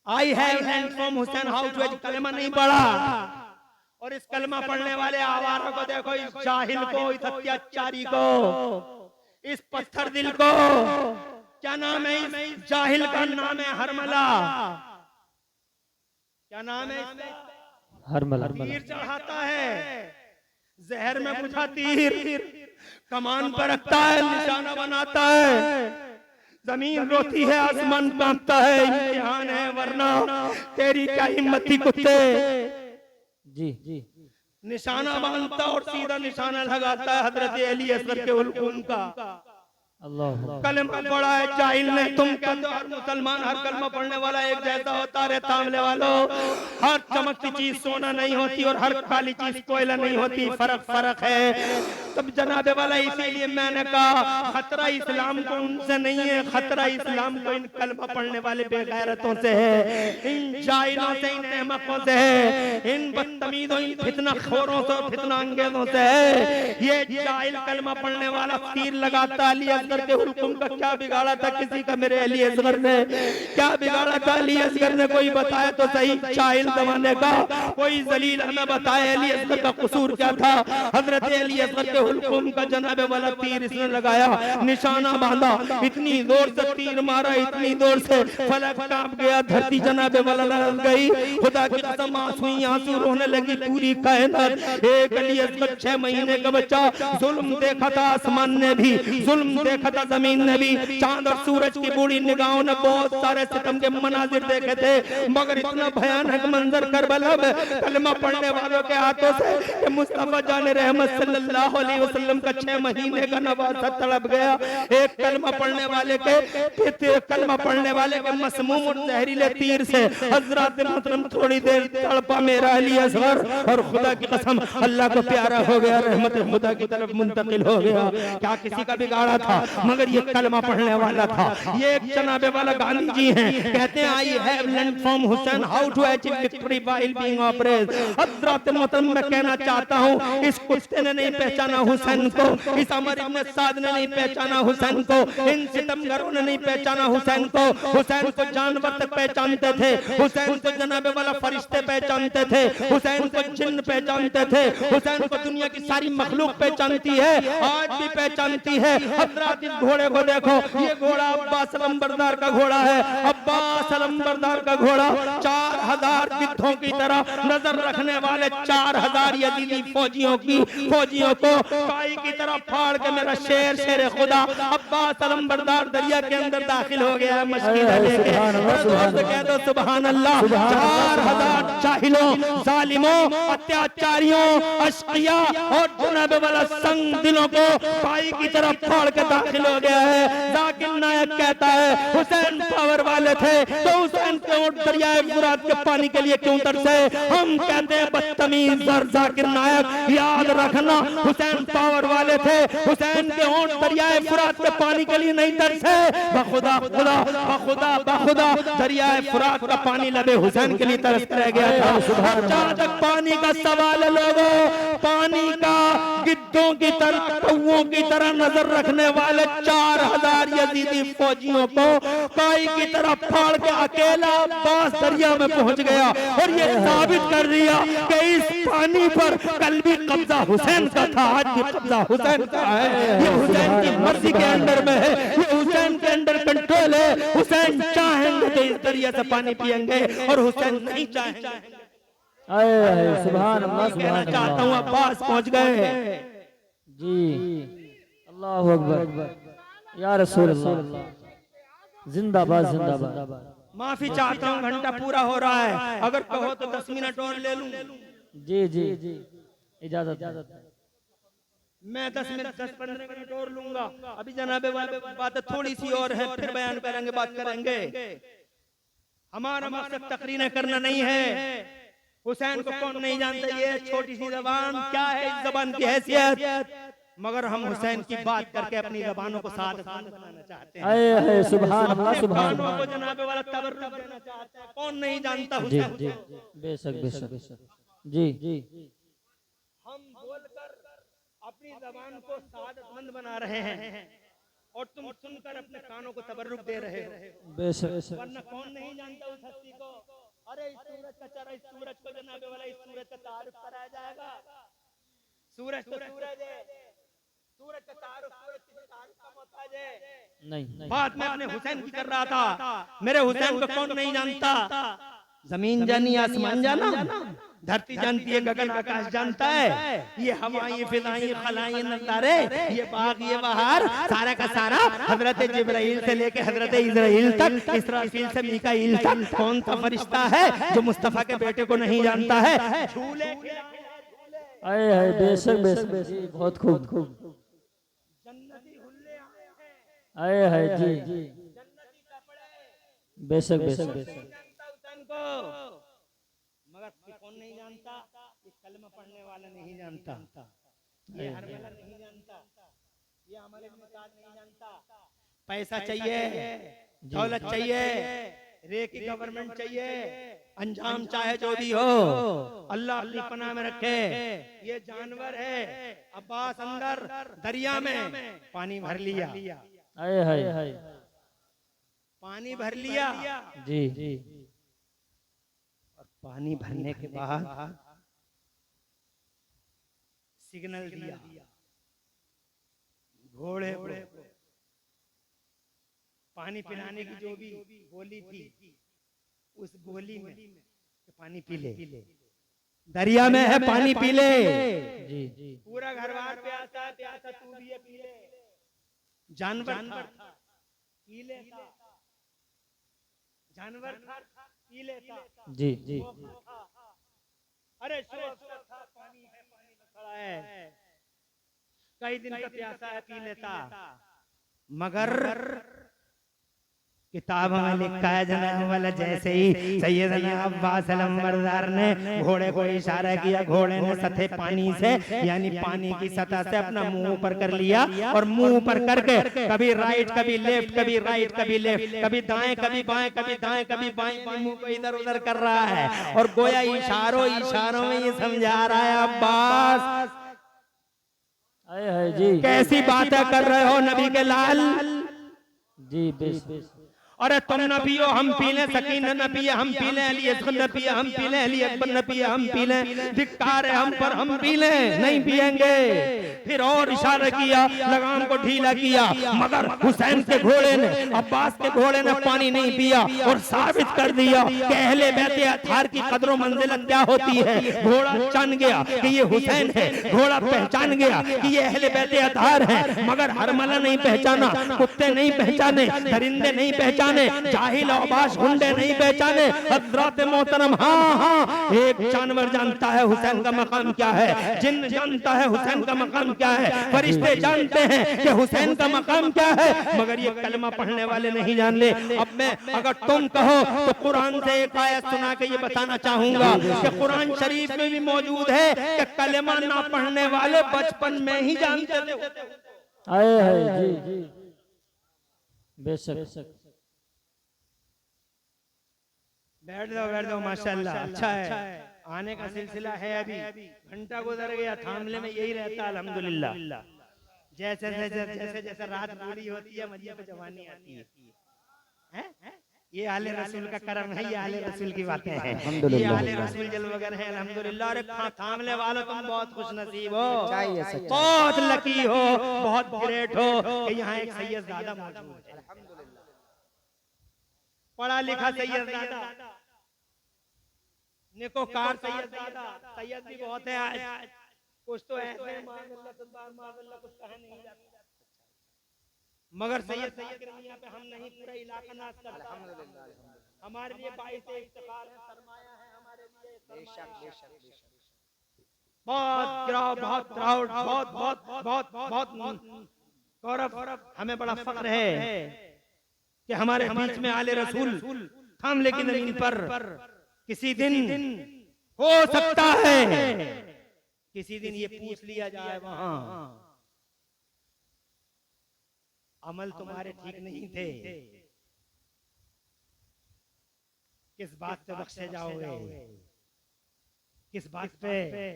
I have learned from Hussain how to कलमा नहीं पढ़ा। और इस कलमा पढ़ने वाले आवारों को देखो, इस जाहिल को, इस अत्याचारी को, इस पत्थर दिल को। क्या नाम है इस जाहिल का? नाम है हरमला। क्या नाम है इसका? हरमला। तीर चढ़ाता है, जहर में बुझा तीर, कमान पर रखता है, निशाना बनाता है। जमीन रोती है, आसमान कांपता है। इम्तिहान है, वरना तेरी क्या हिम्मत थी कुत्ते। जी जी निशाना बांधता और सीधा निशाना लगाता है हजरत अली असगर के हुक्म का। अल्लाह। कलमा पढ़ा है जाहिल ने। तुम क्या तो हर मुसलमान, हर कलमा पढ़ने वाला एक जैसा होता है? तामले वालों, हर चमकती चीज सोना नहीं होती और हर काली चीज कोयला नहीं होती। फर्क फर्क है। तब जनाबे वाला इसीलिए मैंने कहा खतरा इस्लाम को उनसे नहीं है, खतरा इस्लाम को इन कलमा पढ़ने वाले बेगैरतों से है, इन जाहिलों से, इन अहमकों से है, इन बदतमीजों, इन फितना खोरों से, फितना अंगेजों से है। ये जाहिल कलमा पढ़ने वाला तीर लगाता अली असगर के हुक्म का क्या बिगाड़ा था किसी का? मेरे अली असगर ने क्या बिगाड़ा था? अली असगर ने कोई बताया तो सही जाहिल जमाने का, कोई जलील हमें बताया अली असगर का कसूर क्या था? हजरत अली असगर के हुक्म का जनाबे वाला तीर इसने लगाया, निशाना बांधा, इतनी जोर से तीर मारा, इतनी जोर से फलक कांप गया, धरती जनाबे वाला लरज़ गई। खुदा की कसम आंसू रोने लगी पूरी कायनात। एक अली असगर 6 महीने का बच्चा, जुल्म देखा था आसमान ने भी, जुल्म देखा था जमीन ने भी, चांद और सूरज की बूढ़ी निगाहों ने बहुत सारे सितम के मनाजिर देखे थे, मगर इतना भयानक मंजर करबला में कलमा पढ़ने वालों के हाथों से कि मुस्तफा जाने रहमत सल्लल्लाहु अलैहि वसल्लम का 6 महीने का नवासा तड़प गया। एक कलमा पढ़ने वाले के मसमूम और जहरीले तीर से हजरत मोहतरम थोड़ी देर तड़पा मेरा अली असगर, और खुदा की कसम अल्लाह को प्यारा हो गया, रहमत खुदा की तरफ मुंतकिल हो गया। क्या किसी का बिगाड़ा था? मगर ये कलमा पढ़ने वाला था। ये एक जनाबे वाला गांधी जी हैं, कहते हैं I have learned from Hussain how to achieve victory while being oppressed. हजरत मोहतरम मैं कहना चाहता हूँ, इस कुत्ते ने नहीं पहचाना हुसैन को, इस अमर इब्न साद ने नहीं पहचाना हुसैन को, इन सितमगरों ने नहीं पहचाना हुसैन को। हुसैन को जानवर तक पहचानते थे, हुसैन को जनाबे वाला फरिश्ते पहचानते थे, हुसैन को जिन्न पहचानते थे, हुसैन को दुनिया की सारी मखलूक पहचानती है, आज भी पहचानती है। हजरत इस घोड़े को देखो, ये घोड़ा अब्बास अलंबरदार का घोड़ा है, अब्बास अलंबरदार का घोड़ा 4000 गिद्धों की तरह नजर रखने वाले 4000 यजीदी फौजियों को काई की तरह फाड़ के मेरा शेर खुदा अब्बास अलंबरदार दरिया के अंदर दाखिल हो गया मशकीला लेके। कह दो सुभान अल्लाह। 4000 जाहिलों, जालिमों, अत्याचारियों, अशकिया और जनाबे वाला संग दिलों को काई की तरह फाड़ के दाखिल हो गया है। जाकिर नायक कहता है हुसैन पावर वाले थे तो हुसैन के ऊंट दरियाए फुरात के पानी के लिए क्यों तरसे? हम कहते हैं बदतमीज जाकिर नायक, याद रखना हुसैन पावर वाले थे, हुसैन के ऊंट दरियाए फुरात के पानी के लिए नहीं तरसे। बखुदा दरियाए फुरात का पानी लबे हुसैन के लिए तरस रह गया था। जहां तक पानी का सवाल है लोगों, पानी का गिद्धों की तरह, कौओं की तरह नजर रखने वाले 4000 यजीदी फौजियों को काई की तरह फाड़ के अकेला अब्बास दरिया में पहुंच गया और ये साबित कर दिया कि इस पानी पर कल भी कब्जा हुसैन का था, आज भी कब्जा हुसैन का है। ये हुसैन की मर्जी के अंडर में है, ये हुसैन के अंडर कंट्रोल है। हुसैन चाहेंगे तो इस दरिया से पानी पिएंगे और हुसैन नहीं चाहेंगे। सुभान अल्लाह, सुभान अल्लाह। चाहता हूँ अब्बास पहुंच गए जी, अल्लाहु अकबर या रसूल अल्लाह, जिंदाबाद जिंदाबाद। माफी चाहता हूँ, घंटा पूरा हो रहा है, अगर कहो तो 10 मिनट और ले लूं। जी जी जी, इजाजत। मैं 10-15 मिनट और लूंगा। अभी जनाबे वाले बातें थोड़ी सी और है, फिर बयान करेंगे, बात करेंगे। हमारा मकसद तकरीरें करना नहीं है। हुसैन को कौन नहीं जानता? ये छोटी सी जबान क्या है, इस जबान की हैसियत, मगर हम हुसैन की बात करके अपनी जबानों को सादतमंद बनाना चाहते हैं। सुभान अल्लाह, सुभान जबानों अल्लाह। को जनाबे वाला तबर्रुक देना चाहते हैं। कौन नहीं जानता जी हुसैन? जी, बेशक बेशक। जी जी, हम बोलकर अपनी जबान को सादतमंद बना रहे हैं और तुम सुनकर अपने कानों को तबर्रुक दे रहे हो। बेशक। वरना कौन नहीं जानता उस हस्ती को? अरे इस सूरज का चेहरा, इस सूरज को जनाबे वाला इस सूरज का तारुफ कराया जाएगा। सूरज तो सूरज है, सूरज का तारुफ, सूरज की तारुफ का मोहताज है। नहीं, बात मैं अपने हुसैन की कर रहा था। मेरे हुसैन को कौन नहीं जानता? जमीन जानी, आसमान जाना, धरती जानती है, गगन आकाश जानता है, ये हवाएं, फिजाएं, खलाएं, नज़ारे, ये बाग, ये बहार, सारा का सारा हजरत जिब्राइल से लेके हजरत इस्राइल तक, इसराफील से मीकाईल तक कौन सा फरिश्ता है जो मुस्तफा के बेटे को नहीं जानता है? झूले आए हाय, बेशक बेशक, बहुत खूब खूब। आए हाय जी, बेशक बेशक। मगर कौन नहीं जानता? ये कलमा पढ़ने वाला नहीं जानता। ये हरमला नहीं जानता, ये अमल इब्न साद नहीं जानता। पैसा चाहिए, दौलत चाहिए, रे की गवर्नमेंट चाहिए, अंजाम चाहे जो भी हो, अल्लाह अपनी पनाह में रखे। ये जानवर है। अब्बास अंदर दरिया में पानी भर लिया, आए हाय पानी भर लिया जी जी। और पानी भरने के बाद सिग्नल दिया घोड़े को, पानी पिलाने की जो भी गोली थी, उस गोली में पानी पी ले, दरिया में है पानी पी ले। जी जी। पूरा घर बार प्यासा प्यासा, तू भी ये पी ले। जानवर था पी लेता, जानवर था पी लेता। जी जी। अरे था, पानी है, पानी में खड़ा है, कई दिन का प्यासा है, पी लेता। मगर किताब में लिखा है जनाब वाला, जैसे ही सैयदना अब्बास अलमबरदार ने घोड़े को इशारा किया, घोड़े ने सतह पानी से यानी पानी की सतह से अपना मुंह ऊपर कर लिया, और मुंह ऊपर करके कभी राइट कभी लेफ्ट, कभी राइट कभी लेफ्ट, कभी दाएं कभी बाएं, कभी दाएं कभी बाएं, मुंह को इधर उधर कर रहा है, और गोया इशारों में ये समझा रहा है, अब्बास आए हाय जी। कैसी बातें कर रहे हो नबी के लाल। जी बेस। अरे तुम न पियो हम पी लें, सकीना न पिए हम पी लें, अली असगर न पिए हम पी लें, अली अकबर न पिए हम पी लें, धिक्कार है हम पर हम पी लें, नहीं पिएंगे। फिर और इशारा किया, लगाम को ढीला किया, मगर हुसैन के घोड़े ने, अब्बास के घोड़े ने पानी नहीं पिया, और साबित कर दिया कि अहले बैत अतार की कदर मंजिलत क्या होती है। घोड़ा जान गया कि ये हुसैन है, घोड़ा पहचान गया कि ये अहले बैत अतार है, मगर हरमला नहीं पहचाना, कुत्ते नहीं पहचाने, दरिंदे नहीं पहचाने, जाहिल अबाश गुंडे नहीं पहचाने। हजरत मोहतरम, हाँ, एक जानवर जानता है हुसैन का मकाम क्या है, जिन्न जानता है हुसैन का मकाम क्या है, फरिश्ते जानते हैं कि हुसैन का मकाम क्या है, मगर ये कलमा पढ़ने वाले नहीं जान ले। अब मैं अगर तुम कहो तो कुरान से एक आयत सुना के ये बताना चाहूंगा कि कुरान शरीफ में भी मौजूद है कि कलमा ना पढ़ने वाले बचपन में ही जानते थे। आए हाय जी बेशक। बैठ जाओ माशाल्लाह, अच्छा है। आने का सिलसिला है, अभी घंटा गुजर गया, थामले में यही रहता है अल्हम्दुलिल्लाह। जैसे जैसे जैसे रात पूरी होती है, मजे पे जवानी आती है। ये आले रसूल का करम है, ये आले रसूल की बातें हैं, ये आले रसूल जलवगर है अल्हम्दुलिल्लाह। और थामले वालों तुम बहुत खुश नसीब हो, बहुत लकी हो, बहुत ग्रेट हो कि यहाँ एक सैयदजादा मौजूद है, पढ़ा लिखा सैयदजादा, नेकोकार सैयदजादा। सैयद भी बहुत है आज, कुछ तो ऐसे माशाअल्लाह कुछ कहा नहीं जाता, मगर सैयद के मियां पे हम नहीं, पूरा इलाका नाज करता है। हमारे लिए बाइस इफ्तिखार है, सरमाया है हमारे लिए, बहुत प्राउड, बहुत गौरव, हमें बड़ा फख्र है कि हमारे बीच में आले रसूल थामले की जमीन पर किसी दिन हो सकता है, किसी दिन ये पूछ लिया जाए वहां अमल तुम्हारे ठीक नहीं थे, किस बात पे बख्शे जाओगे, किस बात पे।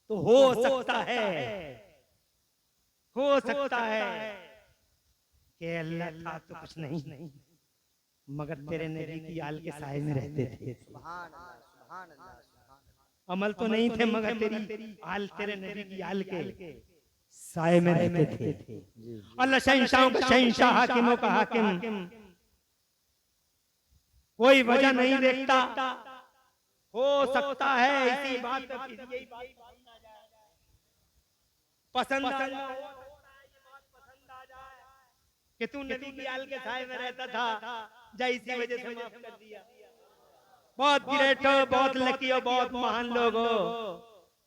तो हो सकता है कि अल्लाह था तो कुछ नहीं, मगर तेरे नबी की आल के साए में रहते थे। अमल तो नहीं थे, मगर तेरी आल, तेरे नबी की आल के साए में रहते थे। अल्लाह शहंशाहों का शहंशाह, हाकिमों का हाकिम, कोई वजह नहीं देखता। हो सकता है इसी बात पे पसंद आ जाए कि तू नबी की आल के साए में रहता था, जा इसी वजह से माफ कर दिया। बहुत ग्रेट हो, बहुत लकी हो, बहुत महान लोग हो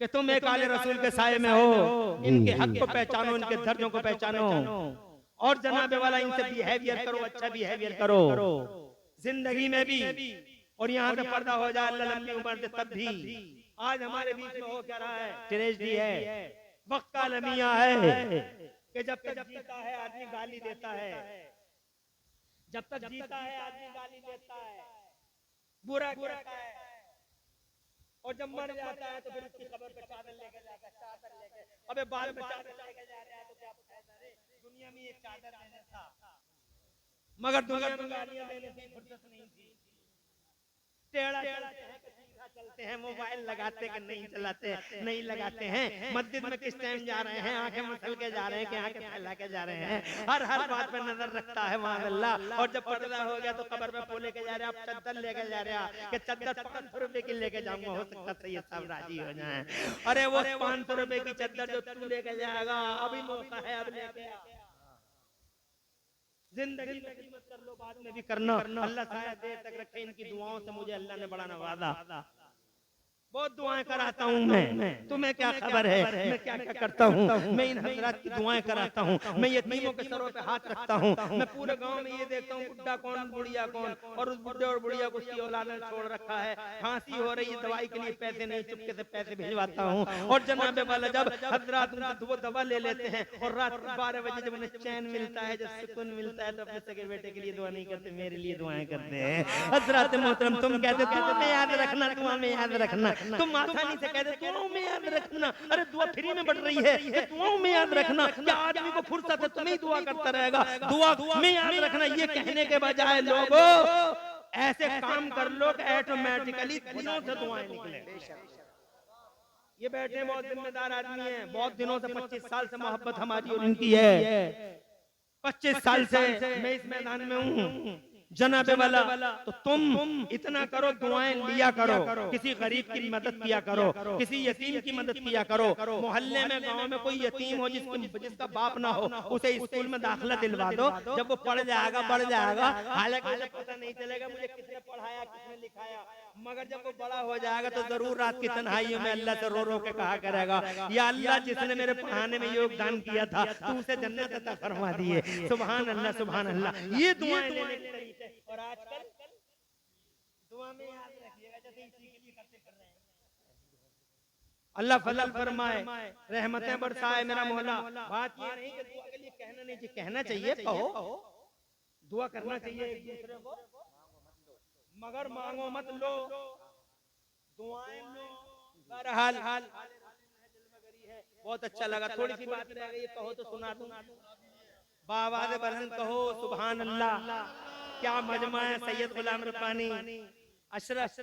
कि तुम एक आले रसूल के साए में हो। इनके हक को पहचानो, इनके दर्जों को पहचानो, और जनाबे वाला इनसे बिहेवियर करो, अच्छा बिहेवियर करो जिंदगी में भी। और यहाँ से पर्दा हो जाए अल्लाह लंबी उम्र दे तब भी। आज हमारे बीच में हो क्या रहा है, ट्रेजेडी है वक्त का अलमिया है कि जब तक जीता है आदमी गाली देता है, जब तक जीता है आदमी गाली देता है, बुरा कहता है, और जब मर जाता है तो फिर उसकी कब्र पे चादर लेके जाता है, चादर लेके, अबे बाल में चादर लेके जा रहा है तो क्या फायदा रे? दुनिया में ये चादर देने था, मगर दुनिया में गालियां देने की फुर्सत नहीं थी। टेढ़ा चलते हैं कि सीधा चलते हैं, मोबाइल लगाते कि नहीं चलाते, नहीं लगाते हैं, मस्जिद में किस टाइम जा रहे हैं, आंखें मसल के जा रहे हैं कि आंखें फैला के जा रहे हैं, हर बात पे नजर रखता है माज़अल्लाह। और जब पर्दा हो गया तो कब्र पे फूल लेके जा रहे, आप चद्दर लेके जा रहे कि चद्दर 500 रुपए की लेके जाऊंगा, हो सकता सैयद साहब राजी हो जाए। अरे वो 500 रुपए की चद्दर जो तू लेके जाएगा, अभी मौका है, अब लेके आ। जिंदगी में कीमत कर लो, बाद में भी करना। अल्लाह शायद देर तक रखे, इनकी दुआओं से मुझे अल्लाह ने बड़ा नवाजा। बहुत दुआएं कराता हूँ मैं, तुम्हें क्या खबर है मैं क्या क्या करता हूँ। मैं इन हजरात की दुआएं कराता हूँ, मैं यतीमों के सरों पे हाथ रखता हूँ, मैं पूरे गांव में ये देखता हूँ बुढ़ा कौन बुढ़िया कौन, और उस बुढ़े और बुढ़िया को उसकी औलाद ने छोड़ रखा है, खांसी हो रही है, दवाई के लिए पैसे नहीं, चुपके से पैसे भिजवाता हूँ। और जनाबे वाला जब हजरात वो दवा ले लेते हैं और रात 12 बजे जब उन्हें चैन मिलता है, जब सुकून मिलता है, तो अपने सगे बेटे के लिए दुआ नहीं करते, मेरे लिए दुआएं करते हैं। हजरात मोहतरम, तुम कहते दुआ में याद रखना, दुआ में याद रखना, तुम आसानी से कहते दुआओं में याद रखना। अरे दुआ फ्री में बढ़ रही है, दुआओं में याद रखना। क्या आदमी को फुर्सत है, तुम्हें दुआ करता रहेगा? दुआ में याद रखना ये कहने के बजाय लोगों ऐसे काम कर लो कि ऑटोमेटिकली दिलों से दुआएं निकले। ये बैठे बहुत जिम्मेदार आदमी हैं, बहुत दिनों से 25 साल से मोहब्बत हमारी और इनकी है। 25 साल से मैं इस मैदान में हूँ जनाबे वाला, तो तुम इतना करो, दुआएं लिया करो, किसी गरीब की मदद किया करो, किसी यतीम की मदद किया करो। मोहल्ले में गांव में कोई यतीम हो जिसका बाप ना हो, उसे स्कूल में दाखिला दिलवा दो, जब वो पढ़ जाएगा बढ़ जाएगा। हालांकि पता नहीं चलेगा मुझे किसने पढ़ाया किसने लिखाया, मगर जब वो बड़ा हो जाएगा तो जरूर रात की तन्हाइयों में अल्लाह से रो रो के कहा करेगा, या अल्लाह जिसने मेरे पढ़ाने में योगदान किया था तू उसे जन्नत अता फरमा दिए। सुभान अल्लाह सुभान अल्लाह। ये दुआएं लेने के तरीके। और आजकल दुआ में याद रखिएगा, जैसे इसी के लिए करते कर रहे हैं, अल्लाह फजल फरमाए, रहमतें बरसाए मेरा मौला। बात ये नहीं कि दुआ के लिए कहना नहीं चाहिए, कहना चाहिए, कहो, दुआ करना चाहिए एक दूसरे को, मगर मांगो मत लो, दुआएं लो। बहरहाल बहुत अच्छा लगा, थोड़ी सी बात रह गई, कहो तो सुना दूं। बावाज़ बुलंद कहो सुभान अल्लाह। क्या मजमा है सैयद गुलाम रब्बानी अशरफ,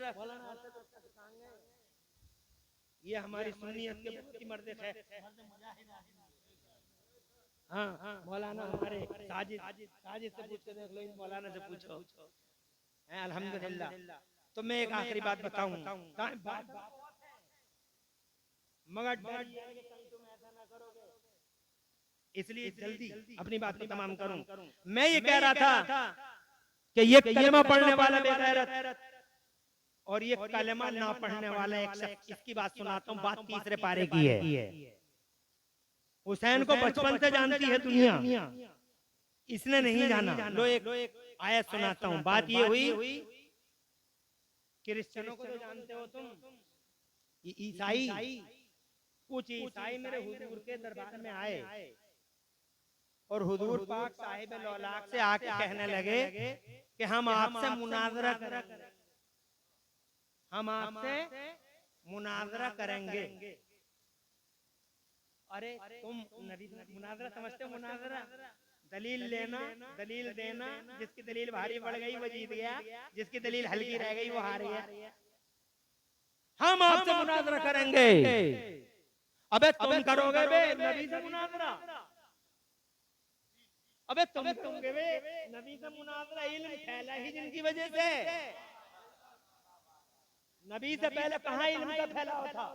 ये हमारी सुन्नियत के बहुत ही मर्द है। हाँ मौलाना हमारे साजिद से पूछ के देख लो, इन मौलाना से पूछो। अल्हम्दुलिल्लाह। तो मैं एक आखिरी बात बताऊं, मगर इसलिए जल्दी अपनी बात को तमाम करूं। मैं ये कह रहा था कि ये कलमा पढ़ने वाला बेगैरत और ये कलमा ना पढ़ने वाला एक शख्स, इसकी बात सुनाता हूँ। बात तीसरे पारे की है। हुसैन को बचपन से जानती है दुनिया, इसने नहीं जाना। लो एक आयत सुनाता हूँ। बात ये हुई, क्रिश्चियनों को तो जानते हो तुम, ईसाई, कुछ ईसाई मेरे हुजूर के दरबार में आए और हुजूर पाक साहिब लौलाक से आके कहने लगे कि हम आपसे मुनाजरा करेंगे, हम आपसे मुनाजरा करेंगे। अरे तुम मुनाजरा समझते हो? मुनाजरा दलील लेना, दलील देना, जिसकी दलील भारी पड़ गई वो जीत गया, जिसकी दलील हल्की रह गई वो हार गया। हम आपसे मुनाजरा करेंगे। अबे तुम करोगे बे नबी से मुनाजरा? अबे तुम करोगे बे नबी से मुनाजरा? इल्म फैला ही जिनकी वजह से। नबी से पहले कहाँ इल्म का फैलाव था?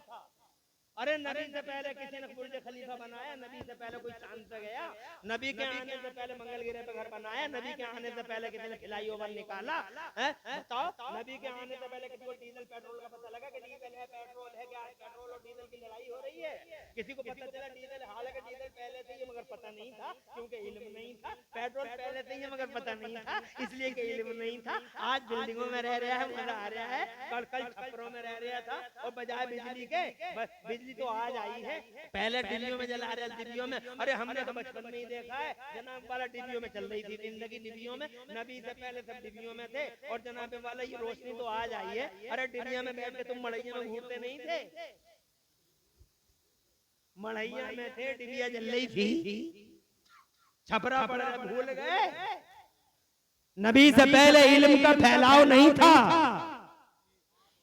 अरे नबी से पहले किसी ने बुर्ज खलीफा बनाया, नबी से पहले कोई चांद पे गया, नबी के आने से पहले मंगलगिरी पे घर बनाया, नबी के आने से पहले किसी ने खिलाई ओवन निकाला है? बताओ, नबी के आने से पहले किसी को डीजल पेट्रोल का पता लगा कि डीजल है पेट्रोल है, क्या पेट्रोल और डीजल की लड़ाई हो रही है। किसी को पता चला डीजल, हालांकि डीजल पहले से ही है मगर पता नहीं था, क्योंकि इल्म नहीं था। पेट्रोल पहले से ही है मगर पता नहीं था, इसलिए कि इल्म नहीं था। आज बिल्डिंगों में रह रहा है, मजा आ रहा है। कल छप्परों में रह रहा था, और बजाय बिजली के बिजली तो आज आई है। पहले डिबियों में जला रहे, डिबियों में। अरे हमने तो बचपन में ही देखा है, जनाब वाला डिबियों में चल रही थी जिंदगी, डिबियों में। नबी से पहले सब डिबियों में थे, और जनाब वाला ये रोशनी तो आज आई है। अरे डिबिया में बैठ के तुम मड़ैया में घूमते नहीं थे? मड़ैया में थे, डिबिया जल रही थी, छपरा पड़ रहा, भूल गए? नबी से पहले इल्म का फैलाव नहीं था।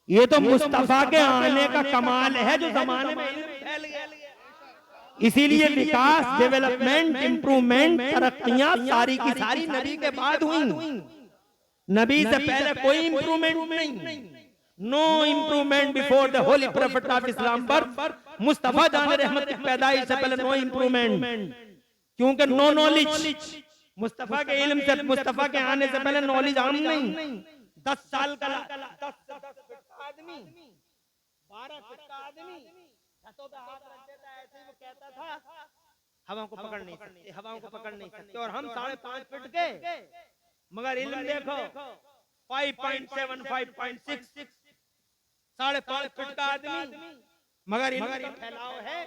ये तो मुस्तफा के आने का कमाल है जो जमाने में इल्म फैल गया। इसीलिए विकास, डेवलपमेंट, इंप्रूवमेंट, तरक्कियां सारी की सारी नबी के बाद हुई। नबी से पहले कोई इंप्रूवमेंट नहीं। No improvement before the holy prophet of Islam birth. Mustafa जान रहमत की पैदाइश से पहले नो इंप्रूवमेंट, क्योंकि नो नॉलेज। मुस्तफा के इल्म से, मुस्तफा के आने से पहले नॉलेज आम नहीं। 10 साल का 10 आदमी, 12 फीट का आदमी छतों पे हाथ रख देता है, ऐसे वो कहता था हवा को पकड़ नहीं सकते, हवाओं को पकड़ नहीं सकते। और हम 5.5 फीट के, मगर इल्म देखो 5.7, 5.6, 5.5 फीट का आदमी, मगर इल्म का फैलाव है।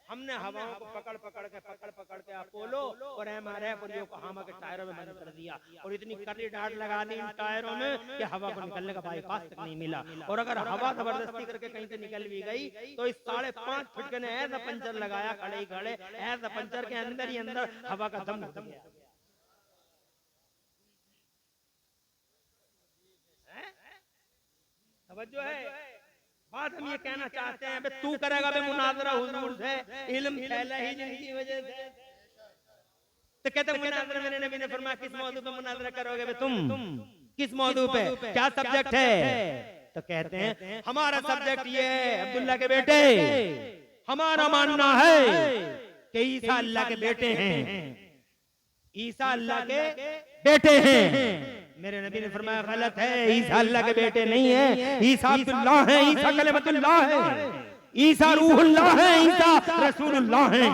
हमने हवाओं को पकड़ पकड़ के अपोलो और MRF और योकोहामा के टायरों में बंद कर दिया, और इतनी कड़ी डाट लगा दी इन टायरों में कि हवा को निकलने का बाईपास तक नहीं मिला। और अगर हवा जबरदस्ती करके कहीं से निकल भी गई तो इस 5.5 फीट के ने ऐसा पंचर लगाया, खड़े ही खड़े, ऐसा पंचर के अंदर ही अंदर हवा का दम घुट गया। समझो है बात। हम ये कहना चाहते हैं, तू करेगा बे मुनाजरा हुजूर से, इल्म फैला ही जिनकी वजह से। तो कहते मुनाजरा, मेरे नबी ने फरमाया किस मौजू पे मुनाजरा करोगे बे तुम? किस मौजू पे, क्या सब्जेक्ट है? तो कहते हैं हमारा सब्जेक्ट ये है, अब्दुल्ला के बेटे, हमारा मानना है कि ईसा अल्लाह के बेटे हैं। ईसा अल्लाह के बेटे हैं। मेरे नबी ने फरमाया गलत है, ईसा अल्लाह के बेटे नहीं है, ईसा अब्दुल्लाह है, ईसा कलमतुल्लाह है, ईसा रूहुल्लाह है, ईसा रसूलुल्लाह है।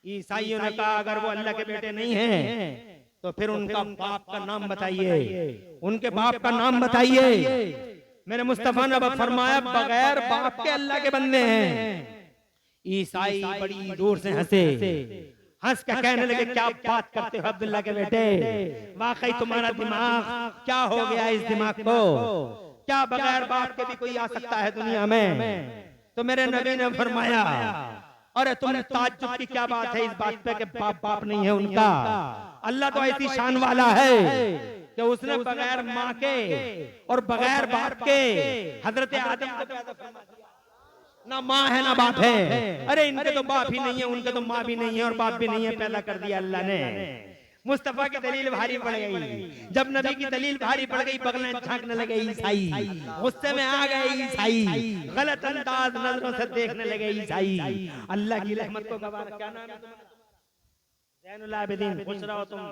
ईसाइयों ने कहा अगर वो अल्लाह के बेटे नहीं हैं तो फिर उनका बाप का नाम बताइए, उनके बाप का नाम बताइए। मेरे मुस्तफा ने फरमाया बगैर बाप के अल्लाह के बंदे हैं। ईसाई बड़ी दूर से हंस के कहने लगे क्या बात करते हो अब्दुल्ला के बेटे, वाकई तुम्हारा दिमाग क्या हो गया? इस दिमाग को क्या बगैर बाप के भी कोई आ सकता है दुनिया में? तो मेरे नबी ने फरमाया अरे तुम ताज्जुब की क्या बात है इस बात पे कि बाप नहीं है उनका। अल्लाह तो ऐसी शान वाला है कि उसने बगैर माँ के और बगैर बाप के हजरत आदम को पैदा फरमा दिया। ना माँ है ना बाप है। अरे इनके तो बाप ही नहीं है, उनके तो माँ भी नहीं है और बाप भी नहीं है, पैदा कर दिया अल्लाह ने। मुस्तफा की दलील भारी पड़ गई। जब नबी की दलील भारी पड़ गई बगलें झांकने लगे ईसाई, गुस्से में आ गए ईसाई, गलत अंदाज नजरों से देखने लगे ईसाई। अल्लाह की रहमत को गवार, क्या नाम है तुम्हारा? ज़ैनुल आबिदीन, खुश रहो तुम,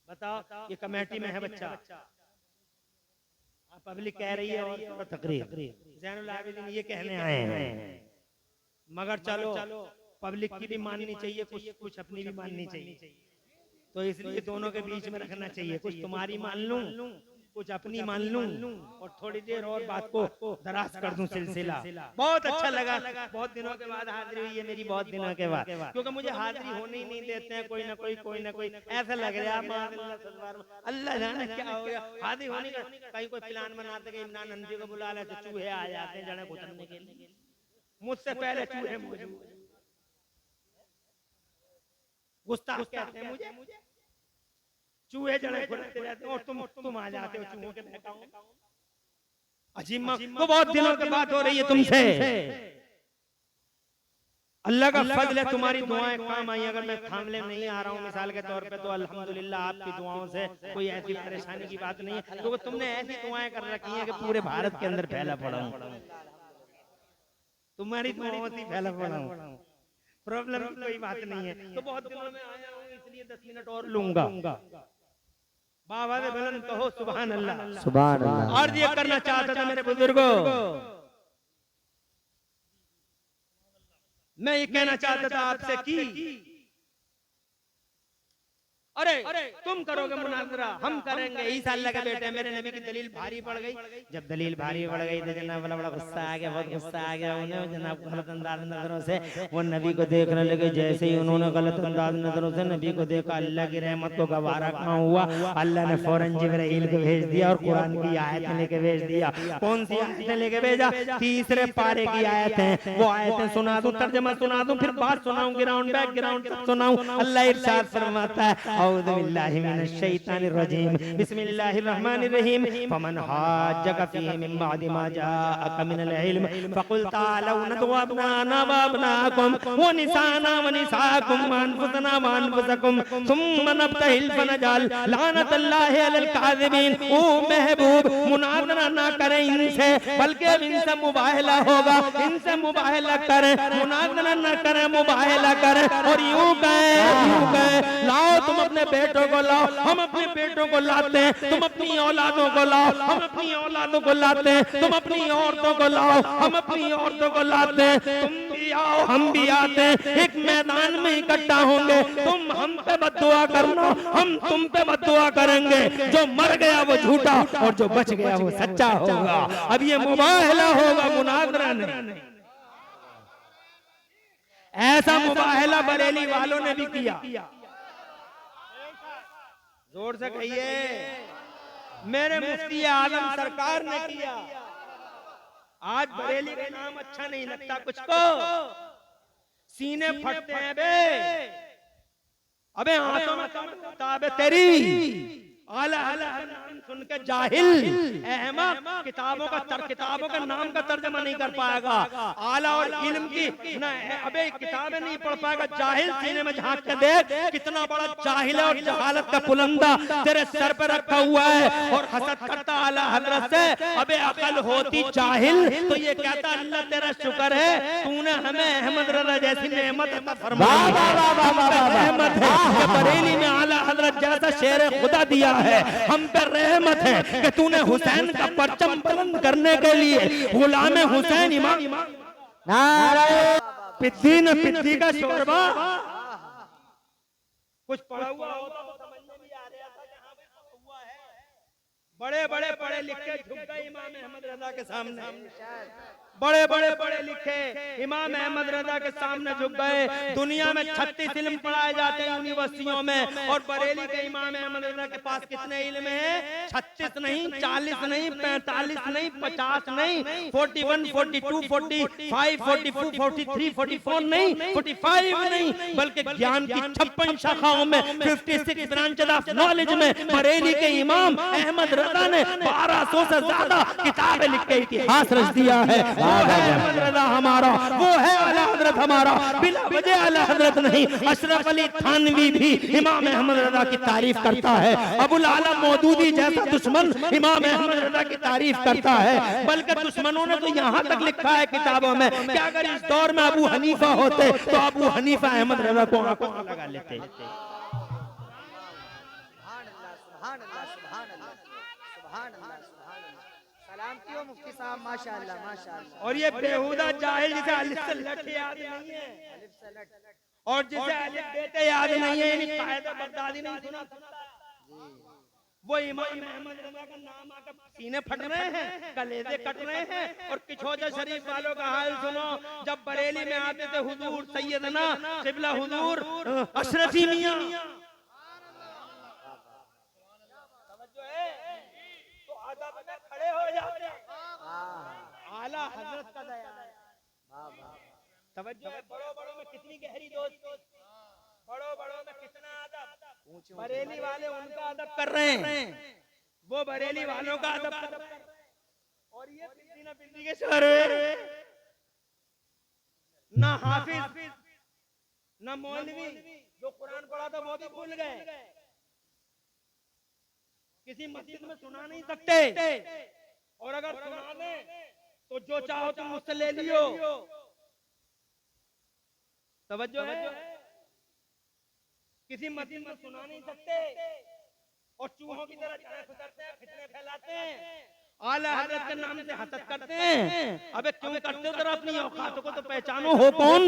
बताओ ये कमेटी में है बच्चा, पब्लिक कह रही है और तकरीर। ज़ैनुल आबिदीन ये कहने आए हैं, मगर चलो पब्लिक की भी माननी चाहिए, कुछ अपनी भी माननी चाहिए। तो इसलिए दोनों के बीच में रखना चाहिए, कुछ तुम्हारी मान लूं, कुछ अपनी मान लूं, और थोड़ी देर और बात को दराज कर दूं सिलसिला। बहुत अच्छा लगा, बहुत दिनों के बाद हाजिरी हुई है मेरी, बहुत दिनों के बाद, क्योंकि मुझे हाजिरी होने ही नहीं देते हैं कोई ना कोई ऐसा लग रहा है अल्लाह जाने क्या हो गया। हाजिरी होने का कहीं कोई प्लान बनाते कि इमरान नंदी को बुला ले तो चूहे आ जाते हैं जड़े घुटने के लिए। मुझसे पहले चूहे मौजूद, गुस्ताख कहते हैं मुझे, चूहे जड़े फुटते रहते और तुम आ जाते हो चूहों के बहकाओ। अजीब को बहुत दिनों के बाद हो रही है तुमसे। अल्लाह का फजल है, तुम्हारी दुआएं काम आई। अगर मैं थामले नहीं आ रहा हूँ मिसाल के तौर पे तो अल्हम्दुलिल्लाह आपकी दुआओं से कोई ऐसी परेशानी की बात नहीं है, क्योंकि तुमने ऐसी दुआएं कर रखी हैं कि पूरे भारत के अंदर फैला पड़ा हूँ, तुम्हारी दुआओं से फैला पड़ा हूँ। प्रॉब्लम कोई बात नहीं है। तो बहुत दिनों में आया हूँ इसलिए 10 मिनट और लूंगा। बाबा बुलंद कहो सुभान अल्लाह, सुभान अल्लाह। और ये करना चाहता था मेरे बुजुर्गों मैं ये कहना चाहता था आपसे कि अरे तुम करोगे मुनाजरा, हम करेंगे। ईसा अल्लाह के बेटे, मेरे नबी की दलील भारी पड़ गई। जब दलील भारी पड़ गई तो जनाब बड़ा गुस्सा आ गया, बहुत गुस्सा आ गया उन्हें। जनाब गलत अंदाज नजरों से वो नबी को देखने लगे। जैसे ही उन्होंने गलत अंदाज नजरों से नबी को देखा, अल्लाह की रहमत को गवारा कहाँ हुआ, अल्लाह ने फौरन जिब्राइल को भेज दिया और कुरान की आयत लेके भेज दिया। कौन सी आयतें लेके भेजा? तीसरे पारे की आयत है। वो आयतें सुना दूं, तर्जमा सुना दूं, फिर बात सुनाऊं, ग्राउंड बैकग्राउंड सब सुनाऊं। अल्लाह इरशाद फरमाता है, औज़ु बिल्लाहि मिनश शैतानिर रजीम, बिस्मिल्लाहिर रहमानिर रहीम। फमन हाज्जक फीहि मिन बादि मा जाअक मिनल इल्म फकुल तालौ नदउ अब्नाना व अब्नाकुम व निसाना व निसाकुम व अनफुसना व अनफुसकुम सुम्मा नब्तहिल फनजल लानतल्लाहि अलल काज़िबीन। ओ महबूब, मुनाजरा ना करें इनसे, बल्कि अब इनसे मुबाहला होगा। इनसे मुबाहला करें, मुनाजरा ना करें, मुबाहला करें। और यूं कहें, लाओ तुम अपने बेटों को लाओ, हम अपने बेटों को लाते हैं। तुम अपनी औलादों को लाओ, हम अपनी औलादों को लाते हैं। तुम अपनी औरतों को लाओ, हम अपनी औरतों को लाते हैं। तुम भी आओ, हम भी आते हैं। एक मैदान में इकट्ठा होंगे। तुम हम पे बद्दुआ करना, हम तुम पे बद्दुआ करेंगे। जो मर गया वो झूठा और जो बच गया वो सच्चा होगा। अब ये मुबाहला होगा, मुनाजरा नहीं। ऐसा मुबाहला बरेली वालों ने भी किया। जोर से कहिए, मेरे मुफ्ती आजम सरकार ने किया। आज बरेली का नाम अच्छा नहीं लगता कुछ को, सीने फटते हैं बे। अबे आंखों में किताब तेरी, आला आला नाम सुन के जाहिल अहमक किताबों का नाम का तर्जमा नहीं कर पाएगा। आला और इल्म की ना, अबे किताबें नहीं पढ़ पाएगा। जाहिल सीने में झांक के देख, कितना बड़ा जाहिल है और जहालत का पुलंदा तेरे सर पे रखा हुआ है और हसद करता आला हजरत से। अबे अकल होती जाहिल तो ये कहता अल्लाह तेरा शुक्र है, तूने हमें अहमद रजा जैसी नेमत अता फरमाई है। रहमत है बरेली में आला हजरत जैसा शेर खुदा दिया है। हम पे रहमत है कि तूने हुसैन का परचम बुलंद करने के लिए गुलाम हुसैन इमाम पिद्दी न पिद्दी का शोरबा कुछ पढ़ा हुआ होता तो समझ में भी आ रहा था कि हाँ भाई हुआ है। बड़े बड़े पढ़े लिखे झुक गए इमाम अहमद रजा के सामने। बड़े बड़े पढ़े लिखे इमाम अहमद रजा के सामने झुक गए। दुनिया में 36 इल्म पढ़ाए जाते हैं यूनिवर्सिटियों में, और बरेली के इमाम अहमद रजा के पास कितने इल्म हैं? 36 नहीं, 40 नहीं, 45 नहीं, 50 नहीं, 41, 42, 45, 44, 43, 44 नहीं, 45 नहीं, बल्कि ज्ञान की 56 शाखाओं में 56 ब्रांचेस ऑफ नॉलेज में बरेली के इमाम अहमद रजा ने 1200 से ज्यादा किताबें लिख के इतिहास रच दिया है। अहमद रजा हमारा, वो है आला हजरत हमारा, बिला वजह आला हजरत नहीं। अशरफ अली थानवी भी इमाम अहमद रजा की तारीफ करता है। अबुल आला मौदूदी जैसा दुश्मन इमाम अहमद रजा की तारीफ करता है। बल्कि दुश्मनों ने तो यहाँ तक लिखा है किताबों में कि अगर इस दौर में अबू हनीफा होते तो अबू हनीफा अहमद रजा को आंखों में लगा लेते। मुफ्ती साहब माशाअल्लाह माशाअल्लाह। और ये बेहुदा जाहिल जिसे अलिफ से लट याद नहीं है और जिसे अलिफ बेटे याद नहीं है, यानी कायदा बगदादी नहीं सुना, वो इमाम अहमद रजा का नाम आकर सीने फट रहे हैं, कलेजे कट रहे हैं। और किछोजा शरीफ वालों का हाल सुनो, जब बरेली में आते थे हुजूर सैयदना क़िबला हुजूर अशरफी मियां, खड़े हो जाते, आला हजरत का दया है। तवज्जो है, बड़ों में कितनी गहरी दोस्ती, बड़ों में कितना अदब। बरेली वाले उनका अदब कर रहे हैं, वो बरेली वालों का अदब कर रहे हैं। और ये पिद्दी न पिद्दी के शोर ना हाफिज ना मौलवी, जो कुरान पढ़ा था वो भी भूल गए। किसी मस्जिद में सुना नहीं सकते, और अगर सुना दें तो जो चाहो तुम मुझसे ले लियो। तवज्जो है, किसी मस्जिद में सुना नहीं सकते और चूहों की तरह चढ़े फिरते हैं, फितने फैलाते हैं। आला हजरत के नाम से हसद करते हैं। अबे क्यों करते हो? जरा अपनी औकात को तो पहचानो, हो कौन?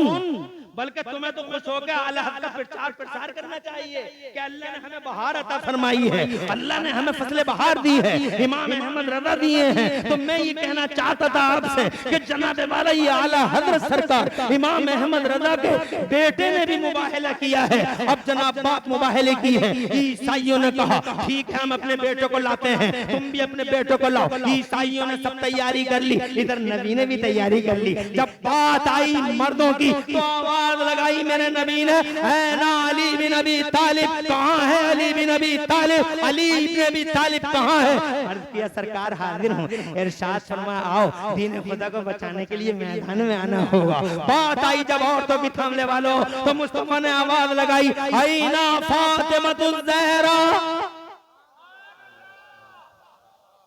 बल्कि तुम्हें तो खुश होकर आला हजरत का प्रचार करना चाहिए कि अल्लाह ने हमें बहार अता फरमाई है, अल्लाह ने हमें फसले बहार दी है, इमाम अहमद रजा दिए हैं। तो मैं ये कहना चाहता था आपसे कि जनाब वाला ये आला हजरत सरकार इमाम अहमद रजा के बेटे ने भी मुबाहला किया है। अब जनाब बाप मुबाहले की है। ईसाइयों ने कहा ठीक है हम अपने बेटों को लाते हैं, तुम भी अपने बेटों को लाओ। ईसाइयों ने सब तैयारी कर ली, इधर नबी ने भी तैयारी कर ली। जब बात आई मर्दों की तो आवाज लगाई मेरे नबी ने, है ना अली बिन अबी तालिब, कहाँ है अली बिन अबी तालिब, अली बिन अबी तालिब कहाँ है? अर्ज किया सरकार हाजिर हूँ। इरशाद फरमा आओ दीन खुदा को बचाने के लिए मैदान में आना होगा। बात आई जब औरतों की थामने वालों तो मुस्तफा ने आवाज लगाई, आईना फातिमातुज़ ज़हरा,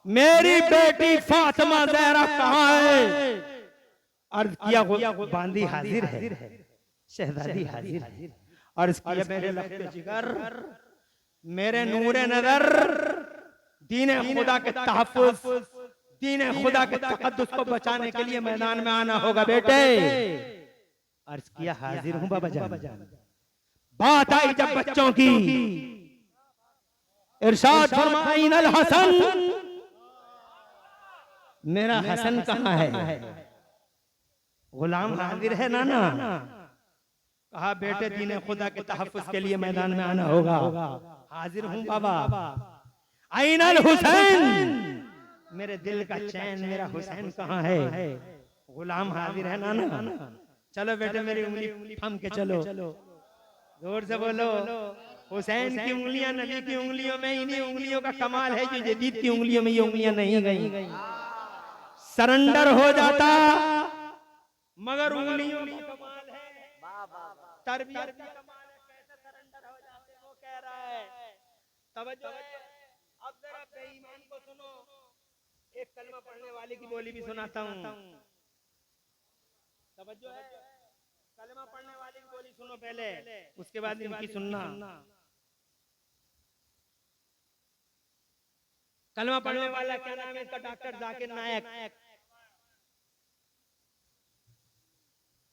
मेरी बेटी फातिमा ज़हरा कहाँ है? अर्ज किया बांदी हाजिर है, शहजादी हाजिर है। अर्ज किया मेरे लफ्ज़ जिगर, मेरे नूरे नजर, दीन खुदा के तहफ़्फ़ुज़, दीन खुदा के तक़द्दुस को बचाने के लिए मैदान में आना होगा बेटे। अर्ज किया हाजिर हूँ बाबा जान। बात आई जब बच्चों की, इरशाद फरमाया अल हसन, मेरा हसन कहाँ है? गुलाम हाजिर है नाना। कहा बेटे दीन खुदा के तहफ़्फ़ुज़ के लिए मैदान में आना होगा। हाजिर हूँ बाबा। आइनल हुसैन, मेरे दिल का चैन मेरा हुसैन कहाँ है? गुलाम हाजिर है नाना। चलो बेटे मेरी उंगली थम के चलो, जोर से बोलो। हुसैन की उंगलियां नबी की उंगलियों में, इन्हीं उंगलियों का कमाल है जो जदीद की उंगलियों में ये उंगलियां नहीं गई। सरेंडर हो जाता मगर उंगलियों का कमाल है, तरबियत का कमाल है, कैसे सरेंडर हो जाते वो कह रहा है। तवज्जो है। अब जरा बेईमान को सुनो, एक कलमा पढ़ने वाले की बोली भी सुनाता हूँ। तवज्जो है। कलमा पढ़ने वाले की बोली सुनो पहले, उसके बाद इनकी सुनना। कलमा पढ़ने वाला क्या नाम है इसका? डॉक्टर जाकिर नायक।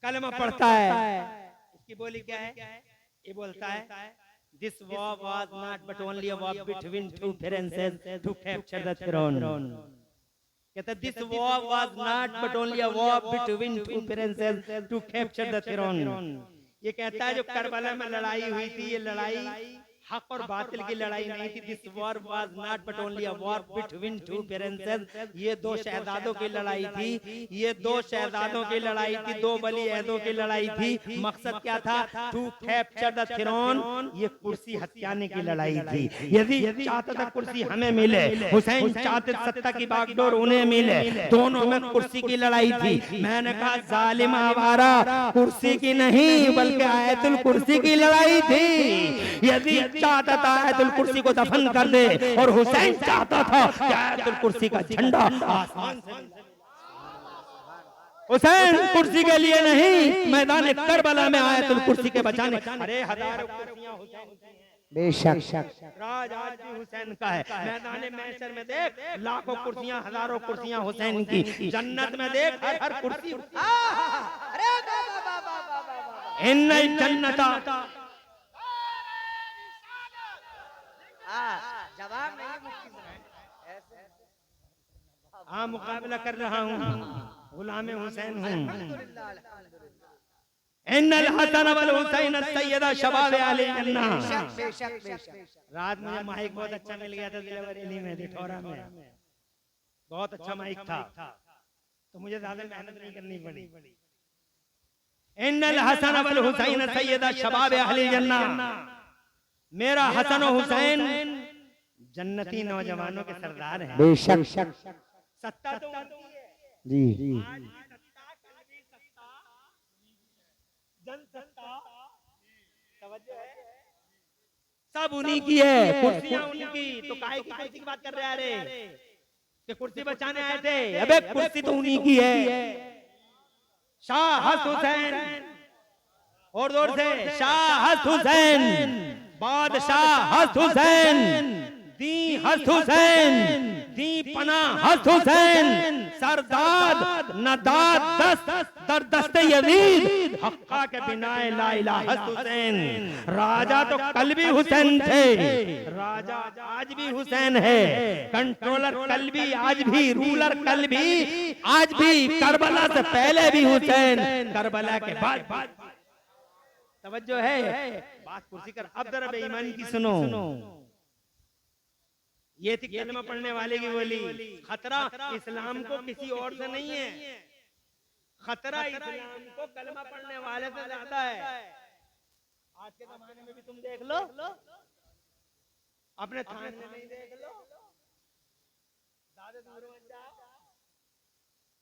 कलमा पढ़ता है, इसकी बोली क्या है? ये बोलता है This war was not but only a war between two princes to capture the throne. कहता है this war was not but only a war between two princes to capture the throne. ये कहता है जो करबला में लड़ाई हुई थी, ये लड़ाई हक और बातिल की लड़ाई नहीं थी। This war was not but only a war between two princes. ये दो शहजादों की लड़ाई थी, ये दो शहजादों की लड़ाई थी, दो वली अहदों की लड़ाई थी। मकसद क्या था? To capture the throne. ये कुर्सी हथियाने की लड़ाई थी। यदि चाहता था कुर्सी हमें मिले, हुसैन चाहते सत्ता की बागडोर उन्हें मिले, दोनों में कुर्सी की लड़ाई थी। मैंने कहा जालिम आवारा, कुर्सी की नहीं बल्कि आयतुल कुर्सी की लड़ाई थी। यदि चाहता था आयतुल कुर्सी को दफन कर दे और हुसैन चाहता था कि आयतुल कुर्सी का झंडा आसमान से। हुसैन कुर्सी के लिए नहीं, मैदान करबला में आयतुल कुर्सी के बचाने। अरे हजारों कुर्सियां हुसैन की हैं, बेशक राज आज भी हुसैन का है। मैदान महशर में देख लाखों कुर्सियां, हजारों कुर्सियां हुसैन की। जन्नत में देख हर कुर्सी। इन्नल जन्नता, जवाब नहीं मुफ्ती साहब, हाँ मुकाबला कर रहा हूँ, गुलाम हुसैन हूँ। इन्नल हसन वल हुसैन सय्यदा शबाब अहले जन्नह। रात में माइक बहुत अच्छा मिल गया था दिलबरेली में, दिठौरा में बहुत अच्छा माइक था, तो मुझे ज्यादा मेहनत नहीं करनी पड़ी। इन्नल हसन वल हुसैन सय्यदा शबाब अहले जन्नह। मेरा हसन और हुसैन जन्नती नौजवानों के सरदार हैं। बेशक सत्ता तो जी सब उन्हीं की है, कुर्सियां उनकी। तो काहे की कुर्सी की बात कर रहे हैं? अरे कि कुर्सी बचाने आए थे? अबे कुर्सी तो उन्हीं की है। शाह हुसैन, और जोर से शाह हुसैन, बादशाह हुसैन, दी हस्त हुसैन, दी पना हस्त हुसैन, सरदाद नदाद दस्त दर दस्ते यजीद, हक्का के बिना ला इलाहा हस्त हुसैन। राजा तो कल भी हुसैन थे, राजा आज भी हुसैन है, कंट्रोलर कल भी आज भी, रूलर कल भी आज भी, करबला से पहले भी हुसैन, करबला के बाद। तवज्जो है, बात कुर्सी कर। अब जरा बेईमानी की सुनो। ये थी कलमा पढ़ने वाले की बोली। खतरा इस्लाम को किसी और से नहीं है, खतरा इस्लाम को कलमा पढ़ने वाले से ज्यादा है। आज के जमाने में भी तुम देख लो, अपने थाने में नहीं देख लो, ज्यादा दूर मत जाओ।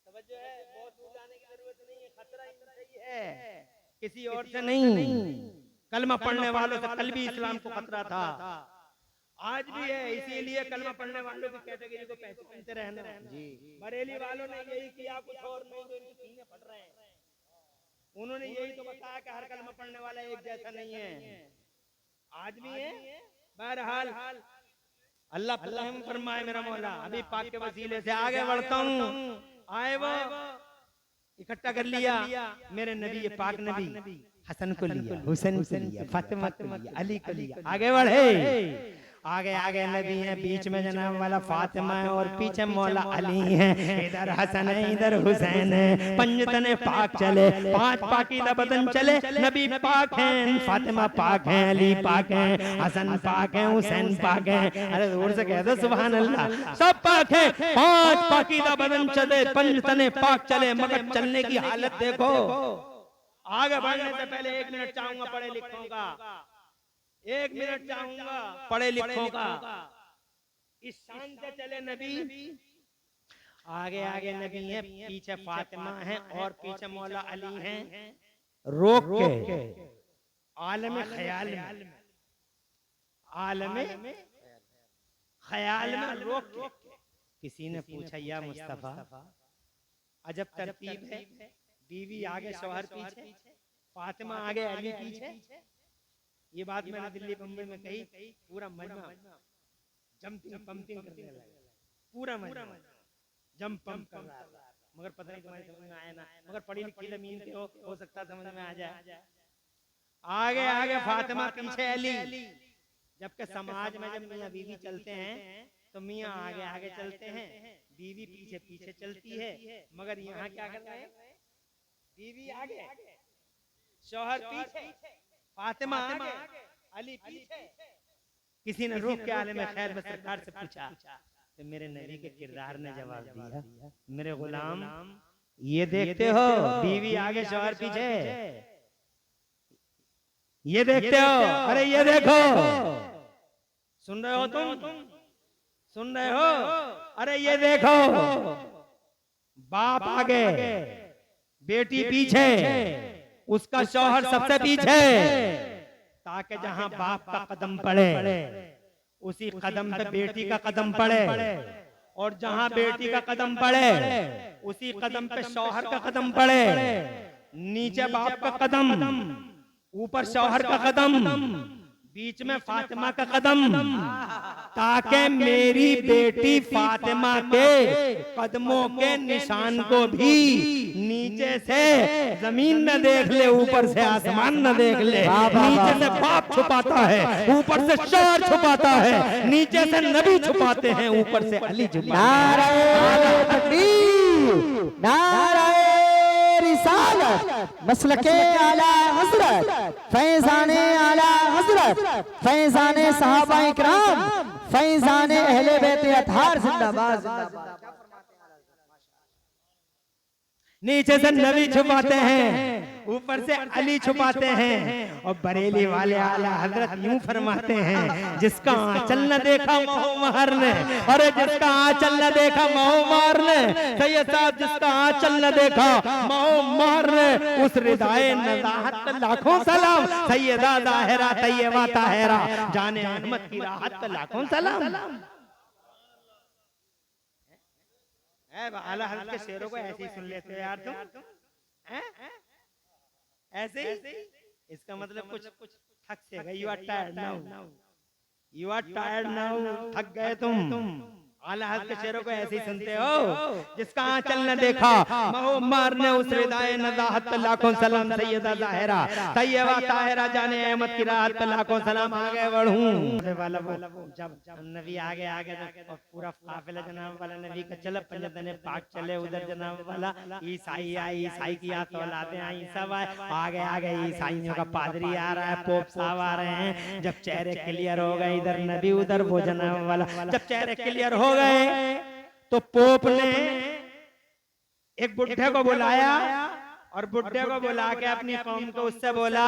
तवज्जो है, बहुत दूर जाने की जरूरत नहीं है, खतरा ही है, किसी और से नहीं। कलमा पढ़ने वालों से कल भी इस्लाम को खतरा था, आज भी है। इसीलिए कलमा पढ़ने वालों की कैटेगरी को पहचानते रहना। बरेली वालों ने यही किया, कुछ और नहीं, जो इनकी सीने फट रहे हैं। उन्होंने यही तो बताया कि हर कलमा पढ़ने वाला एक जैसा नहीं है, आज भी है। बहरहाल अल्लाह रहम फरमाए मेरा मौला। अभी पाक के वसीले से आगे बढ़ता हूँ। आए वो इकट्ठा कर लिया मेरे नबी पाक नबी, हसन को लिया, हुसैन को लिया, फातिमा को लिया, अली को लिया। आगे बढ़े, आगे आगे नबी है, बीच में जनाब वाला फातिमा है और पीछे मौला अली है। इधर हसन है, इधर हुसैन है। पंजतने पाक चले, 5 पाकीज़ा बदन चले। नबी पाक हैं, फातिमा पाक हैं, अली पाक हैं, हसन पाक हैं, हुसैन पाक हैं। अरे जोर से कह दो सुभान अल्लाह। सब पाक हैं, 5 पाकीज़ा बदन चले, पंजतने पाक चले। मगर चलने की हालत देखो। आगे बढ़ने से पहले 1 मिनट चाहूंगा पढ़े लिखों का, 1 मिनट चाहूंगा पढ़े लिखों का। इस शान से चले नबी। आगे आगे नबी है, पीछे फातिमा है और पीछे मौला अली हैं। रोक के आलम ख्याल में, आलम ख्याल में रोक के किसी ने पूछा, या मुस्तफा अजब तरतीब है, बीवी आगे शौहर पीछे, फातिमा आगे अली पीछे। ये बात मैंने दिल्ली बम्बई में कही, पूरा मजमा जंपिंग पंपिंग करने लगा, पूरा मजमा जंप पंप कर रहा था। मगर पता नहीं तुम्हारी समझ में आया ना, मगर पढ़ी लिखी जमीन के हो सकता समझ में आ जाए। आगे आगे फातिमा पीछे अली। जबकि समाज में जब मियाँ बीवी चलते हैं तो मियाँ आगे आगे चलते हैं, बीवी पीछे पीछे चलती है। मगर यहाँ क्या कर रहे हैं, बीवी आगे, शौहर पीछे, फातिमा आगे, अली पीछे। किसी ने रोक के आलिम खैर में सरकार से पूछा तो मेरे नबी के किरदार ने जवाब दिया, मेरे गुलाम ये देखते हो बीवी आगे शौहर पीछे, ये देखते हो, अरे ये देखो, सुन रहे हो तुम, सुन रहे हो, अरे ये देखो, बाप आगे बेटी पीछे, उसका शौहर सबसे पीछे, ताकि जहां बाप का कदम पड़े उसी कदम पे बेटी का कदम पड़े, और जहां बेटी का कदम पड़े उसी कदम पे शौहर का कदम पड़े। नीचे बाप का कदम, ऊपर शौहर का कदम, बीच में फातिमा का कदम, ताकि मेरी बेटी फातिमा के कदमों के निशान को भी नीचे से जमीन न देख ले, ऊपर से आसमान न देख ले। नीचे से बाप छुपाता है, ऊपर से शौहर छुपाता है, नीचे से नबी छुपाते हैं, ऊपर से अली छुपाते हैं। नारे रिसालत, मसलके आला हजरत, फैजाने आला हजरत, फैजाने सहाबा इकराम, फैजाने अहले बैत अतहार जिंदाबाद जिंदाबाद। नीचे से नबी छुपाते हैं, ऊपर से अली छुपाते हैं। और बरेली वाले आला हजरत यूं फरमाते हैं, जिसका आंचल न देखा महर ने, अरे जिसका आंचल न देखा महर ने, सैयद साहब जिसका आंचल न देखा महर ने, उस रिदाए नज़ाहत लाखों सलाम, सैयदा ज़ाहिरा तैयबा ताहिरा जाने अहमद की राहत लाखों सलाम। आला हज़रत के शेरों को ऐसे ही सुन लेते हो यार तुम, ऐसे ही। इसका मतलब कुछ थक से गए, you are tired now, you are tired now, थक गए तुम। आला हज़रत के शेरों को ऐसे ही सुनते हो। जिसका आंचल न देखा महो मारने उस रिदाए नज़ाहत पे लाखों सलाम सैयदा ज़ाहिरा तैयबा ताहिरा जाने अहमद की राहत पे लाखों सलाम। आगे बढ़ूं वाला जब नबी आगे आगे तो पूरा काफिला जनाब वाला नबी का चल पंजतने पाक चले, उधर जनाब वाला ईसाई आए, ईसाई की औलादें आई, सब आए, आगे आगे ईसाइयों का पादरी आ रहा है, पोप साहब आ रहे हैं। जब चेहरे क्लियर हो गए इधर नबी उधर वो जनाब वाला, जब चेहरे क्लियर हो गए तो पोप ने एक बुढ़े को बुलाया और बुढ़े को बुला के अपनी कौम को उससे बोला,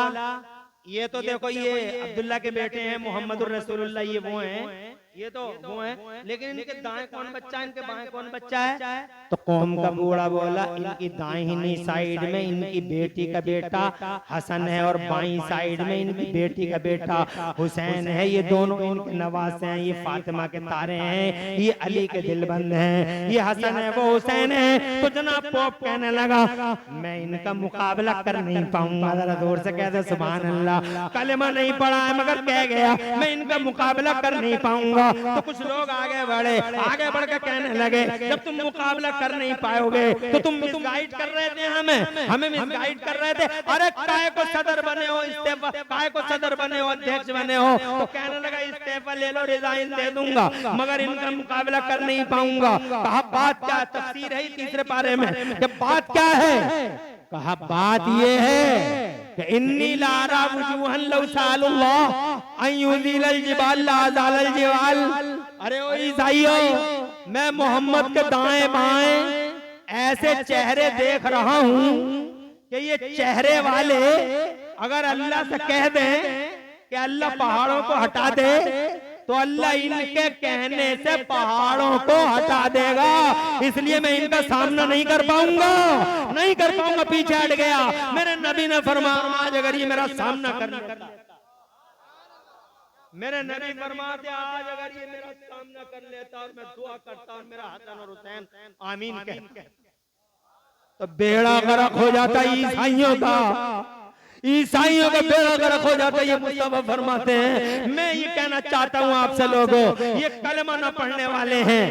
ये तो देखो ये अब्दुल्ला के बेटे हैं मोहम्मदुर रसूलुल्लाह, ये वो हैं, ये तो वो हैं, लेकिन इनके दाएं कौन बच्चा है, इनके बाएं कौन बच्चा है? तो कौम का बूढ़ा बोला, इनकी दाहिनी साइड में इनकी बेटी का बेटा हसन है और बाईं साइड में इनकी बेटी का बेटा हुसैन है। ये दोनों इनके नवासे हैं, ये फातिमा के तारे हैं, ये अली के दिलबंद हैं, ये हसन है वो हुसैन है। तो जनाब पोप कहने लगा मैं इनका मुकाबला कर नहीं पाऊंगा। जरा जोर से कह दे सुभान अल्लाह। कलमा नहीं पढ़ा है मगर कह गया मैं इनका मुकाबला कर नहीं पाऊंगा। तो कुछ लोग आगे बढ़े, आगे बढ़ के कहने लगे जब तुम मुकाबला कर नहीं पाओगे तो तुम मिसगाइड कर रहे थे, हमें मिसगाइड कर रहे थे। अरे काय को सदर बने हो इस्तीफा, काय को सदर बने हो, अध्यक्ष बने हो? तो कहने लगा इस्तीफा ले लो, रिजाइन दे दूंगा मगर इनका मुकाबला कर नहीं पाऊंगा। कहा बात क्या? तफसीर है तीसरे पारे में कि बात क्या है? कहा बात ये है कि इन्नी लारा वुजूहन लौ सालुल्लाह अय्युदिल जिबाल लाज़ाल जिबाल। अरे ओ ईसाइयों, मैं मोहम्मद के दाएं बाएं ऐसे चेहरे देख रहा हूं कि ये चेहरे वाले अगर अल्लाह से कह दें कि अल्लाह पहाड़ों को हटा दे तो अल्लाह इनके कहने से पहाड़ों को हटा देगा। इसलिए मैं इनका सामना नहीं कर पाऊंगा, नहीं कर पाऊंगा, पीछे हट गया। मेरे नबी ने फरमाया आज अगर ये मेरा सामना करने लगा, मेरे नबी फरमाते आज अगर ये मेरा सामना कर लेता और मैं दुआ करता और मेरा हसन और हुसैन आमीन कहते तो बेड़ा गर्क हो जाता ईसाइयों का, ईसाइयों का बेड़ा गर्क हो जाता है। ये मुस्तफा फरमाते हैं मैं ये कहना चाहता हूँ आपसे लोगों, ये कलमा न पढ़ने वाले हैं,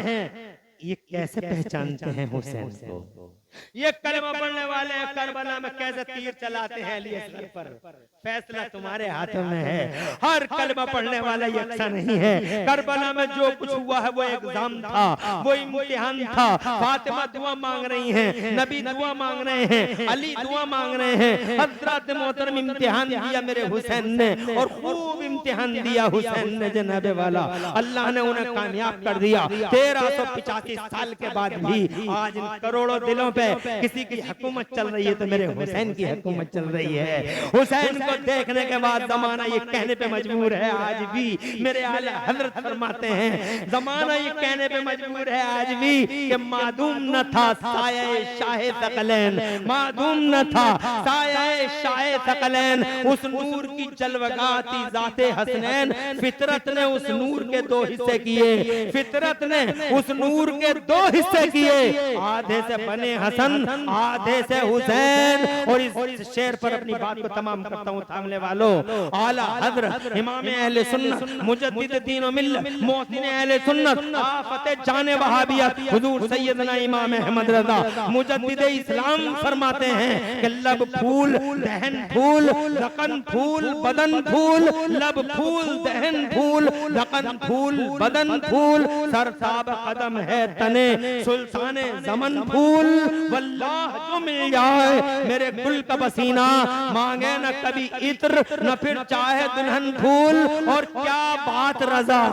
ये कैसे पहचानते हैं हुसैन को? ये कलमा पढ़ने वाले करबला में कैसे तीर चलाते हैं अली असगर पर? फैसला तुम्हारे हाथों में है। हर कलमा पढ़ने वाला ये अच्छा नहीं है। करबला में जो कुछ हुआ है वो एग्जाम था, वो इम्तिहान था। फातिमा दुआ मांग रही हैं, नबी दुआ मांग रहे हैं, अली दुआ मांग रहे हैं। हज़रत मोहतरम इम्तिहान दिया मेरे हुसैन ने और खूब इम्तिहान दिया हुसैन ने जनाबे वाला। अल्लाह ने उन्हें कामयाब कर दिया। 1385 साल के बाद भी आज इन करोड़ों दिलों पे किसी की हुकूमत चल रही है तो मेरे हुसैन की हुकूमत चल रही है। हुसैन को देखने के बाद जमाना ये कहने पे मजबूर है आज भी, मेरे आला हजरत फरमाते हैं जमाना ये कहने पे मजबूर है आज भी कि मादूम न था साये शाहे सकलैन, मादूम न था साये शाहे सकलैन। उस नूर की जलवगाती जाते हसनैन, फितरत ने उस नूर के दो हिस्से किए, फितरत ने उस नूर के दो हिस्से किए। आधे से बने हसन, आधे से हुसैन। और इस शेर पर अपनी बात को तमाम करता हूँ थामने वालों। आला हज़रत इमाम अहले सुन्नत मुजद्दिद दीन व मिल्लत मोहसिन अहले सुन्नत आफत जाने वहाबियत हुजूर सैयदना इमाम अहमद रज़ा मुजद्दिद इस्लाम फरमाते हैं कि लब फूल दहन फूल रकन फूल बदन फूल, लब फूल दहन फूल रकन फूल बदन फूल, सरताब कदम है तने सुल्ताने ज़मन फूल। वल्लाह जो मिल जाए मेरे गुल का पसीना, मांगे न कभी इत्र न फिर चाहे दुल्हन फूल। और क्या बात रजा,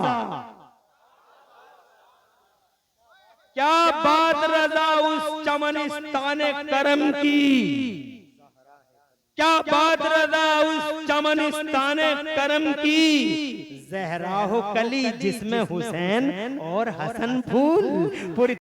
क्या बात रजा उस चमनिस्ताने करम की, क्या बात रजा उस चमनिस्ताने करम की। ज़हरा हो कली जिसमें हुसैन और हसन फूल। पूरी